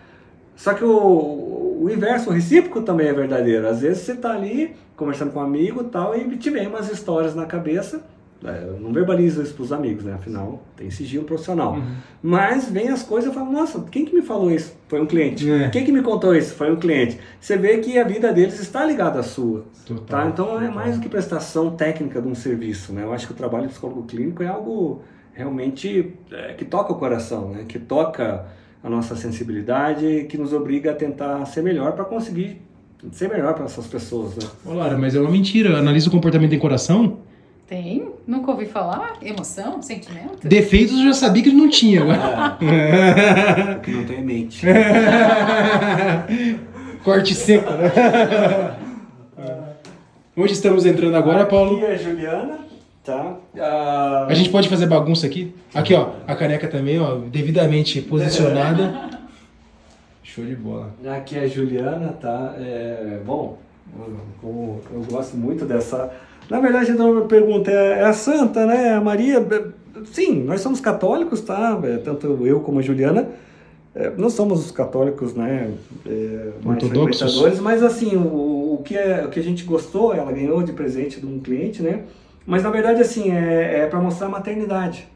[SPEAKER 3] Só que o inverso, o recíproco também é verdadeiro. Às vezes você está ali conversando com um amigo e tal, e te vem umas histórias na cabeça. Eu não verbalizo isso para os amigos, né? Afinal, tem sigilo profissional. Mas vem as coisas e eu falo, nossa, quem que me falou isso? Foi um cliente. Quem que me contou isso? Foi um cliente. Você vê que a vida deles está ligada à sua. Tá? Então é mais do que prestação técnica de um serviço, né? Eu acho que o trabalho de psicólogo clínico é algo realmente que toca o coração, né? Que toca a nossa sensibilidade, que nos obriga a tentar ser melhor para conseguir ser melhor para essas pessoas, né?
[SPEAKER 1] Ô, Lara, mas é uma mentira. Analisa o comportamento em coração.
[SPEAKER 2] Tem? Nunca ouvi falar? Emoção? Sentimento?
[SPEAKER 1] Defeitos eu já sabia que ele não tinha.
[SPEAKER 3] O que não tem mente.
[SPEAKER 1] Corte seco, né? Onde estamos entrando agora, Paulo?
[SPEAKER 3] Aqui é a Juliana, tá?
[SPEAKER 1] A gente pode fazer bagunça aqui? Aqui, ó, a caneca também, ó, devidamente posicionada. Show de bola.
[SPEAKER 3] Aqui é a Juliana, tá? Bom, eu gosto muito dessa... Na verdade, a minha pergunta é a Santa, né? A Maria... Sim, nós somos católicos, tá? Tanto eu como a Juliana. Nós somos os católicos, né? Mais frequentadores, mas assim, o que a gente gostou, ela ganhou de presente de um cliente, né? Mas na verdade, assim, é para mostrar a maternidade.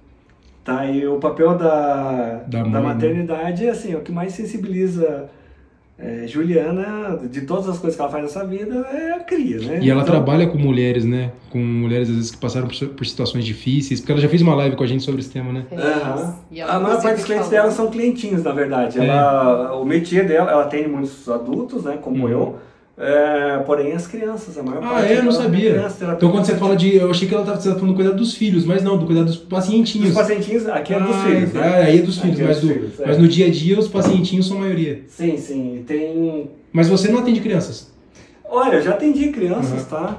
[SPEAKER 3] Tá? E o papel da
[SPEAKER 1] mãe,
[SPEAKER 3] maternidade é assim, o que mais sensibiliza Juliana, de todas as coisas que ela faz nessa vida, é a cria, né?
[SPEAKER 4] E ela
[SPEAKER 3] Então,
[SPEAKER 4] trabalha com mulheres, né? Com mulheres, às vezes, que passaram por situações difíceis. Porque ela já fez uma live com a gente sobre esse tema, né?
[SPEAKER 3] aham.
[SPEAKER 2] E ela,
[SPEAKER 3] A maior parte dos
[SPEAKER 2] inclusive,
[SPEAKER 3] clientes
[SPEAKER 2] falou-
[SPEAKER 3] dela são clientinhos, na verdade. O métier dela, ela atende muitos adultos, né? Como eu. Porém, as crianças, a maior parte
[SPEAKER 4] Eu não
[SPEAKER 3] dela é
[SPEAKER 4] sabia.
[SPEAKER 3] criança, terapia.
[SPEAKER 4] Então, quando você fala de... Eu achei que ela estava falando do cuidado dos filhos, mas não, do cuidado dos pacientinhos.
[SPEAKER 3] Os pacientinhos, aqui é dos filhos, né?
[SPEAKER 4] Aí é dos filhos,
[SPEAKER 3] Aqui é
[SPEAKER 4] mas,
[SPEAKER 3] dos filhos,
[SPEAKER 4] mas no dia a dia os pacientinhos são a maioria.
[SPEAKER 3] Sim, sim. Tem...
[SPEAKER 4] Mas você não atende crianças?
[SPEAKER 3] Olha, eu já atendi crianças, tá?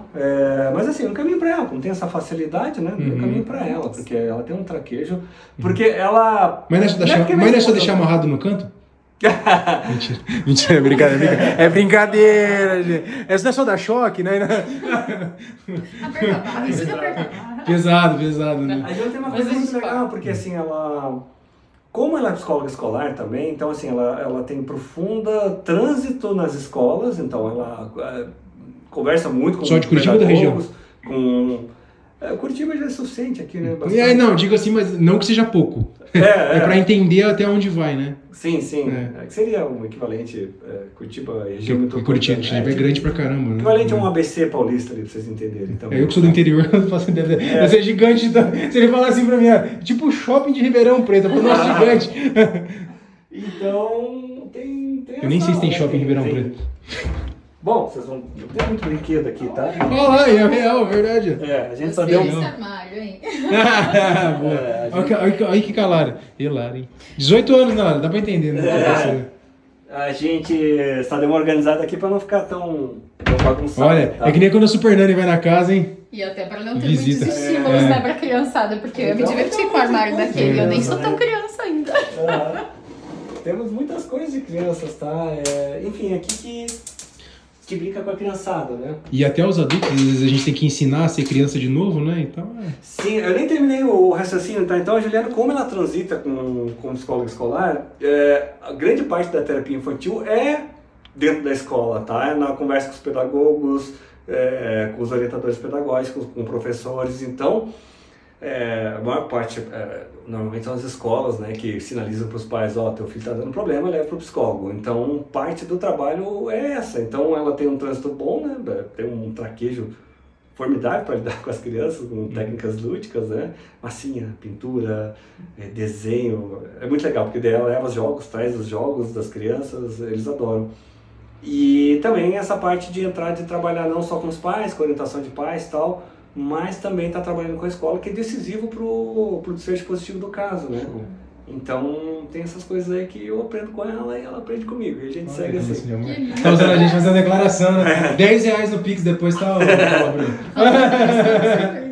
[SPEAKER 3] Mas assim, eu caminho pra ela, não tem essa facilidade, né? Eu caminho pra ela, porque ela tem um traquejo. Porque ela...
[SPEAKER 4] Mas não é só deixar,
[SPEAKER 3] Não é porque
[SPEAKER 4] mas não é
[SPEAKER 3] minha
[SPEAKER 4] só
[SPEAKER 3] esposa-
[SPEAKER 4] deixar amarrado no canto? Mentira, é brincadeira. É brincadeira, gente. Essa não é só dar choque, né?
[SPEAKER 2] Apertar a barra, isso de apertar a barra.
[SPEAKER 4] Pesado, né?
[SPEAKER 3] A Jana tem uma
[SPEAKER 2] Mas
[SPEAKER 3] coisa
[SPEAKER 2] a
[SPEAKER 3] muito
[SPEAKER 2] gente
[SPEAKER 3] legal, porque assim, ela... Como ela é psicóloga escolar também, então assim, ela tem profunda trânsito nas escolas, então ela conversa muito com
[SPEAKER 4] Só de Curitiba ou da região?
[SPEAKER 3] pedagogos, com... Curitiba já é suficiente aqui, né?
[SPEAKER 4] E aí, não, digo assim, mas não que seja pouco. É pra entender até onde vai, né?
[SPEAKER 3] Sim, sim.
[SPEAKER 4] É.
[SPEAKER 3] Que seria um equivalente Curitiba e região
[SPEAKER 4] Porque Curitiba é grande pra caramba, né?
[SPEAKER 3] equivalente a um ABC paulista ali, pra vocês entenderem. Então,
[SPEAKER 4] Eu que sou do interior, eu faço ideia. Deve ser gigante. Então, se ele falar assim pra mim, tipo o shopping de Ribeirão Preto, eu falo, nossa, gigante.
[SPEAKER 3] Então, tem
[SPEAKER 4] Eu nem sei se tem
[SPEAKER 3] né?
[SPEAKER 4] shopping em Ribeirão Preto.
[SPEAKER 3] Bom, vocês vão... Tem muito brinquedo aqui, tá?
[SPEAKER 4] Olha lá, é real, verdade.
[SPEAKER 3] A gente só
[SPEAKER 2] Gostei
[SPEAKER 3] deu...
[SPEAKER 2] desse armário, hein?
[SPEAKER 4] Boa. Olha que calada. Hilário, hein? 18 anos, não, dá pra entender, né?
[SPEAKER 3] A gente só deu uma organizada aqui pra não ficar tão bagunçado.
[SPEAKER 4] Olha,
[SPEAKER 3] tá?
[SPEAKER 4] é que nem quando o Super Nani vai na casa, hein?
[SPEAKER 2] E até pra não ter
[SPEAKER 4] Visita.
[SPEAKER 2] muitos estímulos, né, pra criançada, porque eu ia me
[SPEAKER 3] Então,
[SPEAKER 2] divertir com o armário daquele, eu nem sou tão criança ainda.
[SPEAKER 3] Temos muitas coisas de crianças, tá? Enfim, aqui que brinca com a criançada, né?
[SPEAKER 4] E até os adultos, às vezes a gente tem que ensinar a ser criança de novo, né? Então,
[SPEAKER 3] Sim, eu nem terminei o raciocínio, tá? Então a Juliana, como ela transita com psicólogo escolar, a grande parte da terapia infantil é dentro da escola, tá? É na conversa com os pedagogos, com os orientadores pedagógicos, com professores, então... a maior parte, normalmente são as escolas, né, que sinalizam para os pais, teu filho está dando problema, leva para o psicólogo. Então, parte do trabalho é essa. Então, ela tem um trânsito bom, né, tem um traquejo formidável para lidar com as crianças, com técnicas lúdicas, né, massinha, pintura, desenho. É muito legal, porque daí ela leva os jogos, traz os jogos das crianças, eles adoram. E também essa parte de entrar, de trabalhar não só com os pais, com orientação de pais e tal, mas também está trabalhando com a escola, que é decisivo para o desfecho positivo do caso, né? Então, tem essas coisas aí que eu aprendo com ela e ela aprende comigo, e a gente segue assim.
[SPEAKER 4] Tá usando a gente fazendo a declaração, né? R$10 no Pix, depois tá...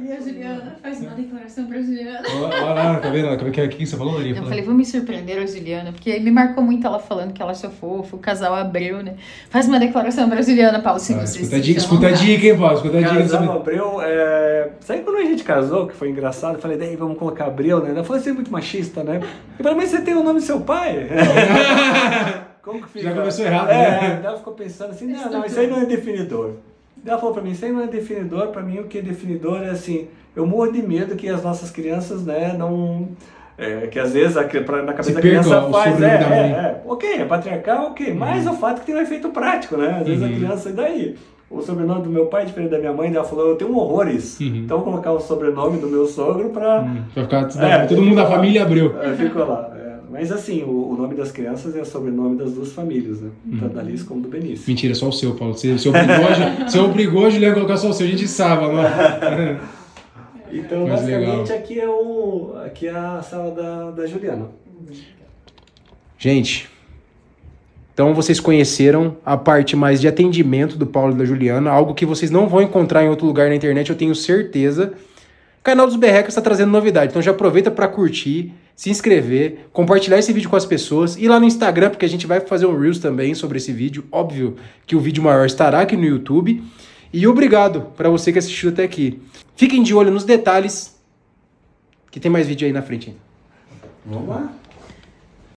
[SPEAKER 2] A Juliana faz uma declaração pra Juliana.
[SPEAKER 4] Olha lá, tá vendo? O que você falou, Maria?
[SPEAKER 2] Eu falei, vou me surpreender a Juliana, porque me marcou muito ela falando que ela achou fofo, o casal Abreu, né? Faz uma declaração pra Juliana, Paulo, se você
[SPEAKER 4] Escuta a dica, hein, Paulo? Escuta a dica.
[SPEAKER 3] Casal Abreu, sabe quando a gente casou, que foi engraçado, eu falei, daí vamos colocar Abreu, né? Ela falou, você é muito machista, né? Eu falei, mas você tem o nome do seu pai? Como que fica?
[SPEAKER 4] Já começou errado, né?
[SPEAKER 3] Ela ficou pensando assim, não, isso aí não é definidor. Ela falou pra mim, isso aí não é definidor, pra mim o que é definidor é assim, eu morro de medo que as nossas crianças, né, não... que às vezes na cabeça da criança faz, ok, é patriarcal, ok, mas o fato é que tem um efeito prático, né, às vezes a criança, e daí? O sobrenome do meu pai, diferente da minha mãe, ela falou, eu tenho horrores, então eu vou colocar o sobrenome do meu sogro pra
[SPEAKER 4] ficar todo mundo da família Abreu.
[SPEAKER 3] Ficou lá. Mas assim, o nome das crianças é o sobrenome das duas famílias, né? Tanto da Alice como do Benício.
[SPEAKER 4] Mentira, só o seu, Paulo. Você obrigou a Juliana a colocar só o seu, a gente sabe, né?
[SPEAKER 3] Então,
[SPEAKER 4] mas
[SPEAKER 3] basicamente, aqui é a sala da Juliana.
[SPEAKER 4] Gente, então vocês conheceram a parte mais de atendimento do Paulo e da Juliana, algo que vocês não vão encontrar em outro lugar na internet, eu tenho certeza. O canal dos Berrecas está trazendo novidade, então já aproveita para curtir, se inscrever, compartilhar esse vídeo com as pessoas, ir lá no Instagram, porque a gente vai fazer um Reels também sobre esse vídeo. Óbvio que o vídeo maior estará aqui no YouTube. E obrigado para você que assistiu até aqui. Fiquem de olho nos detalhes, que tem mais vídeo aí na frente.
[SPEAKER 3] Vamos lá.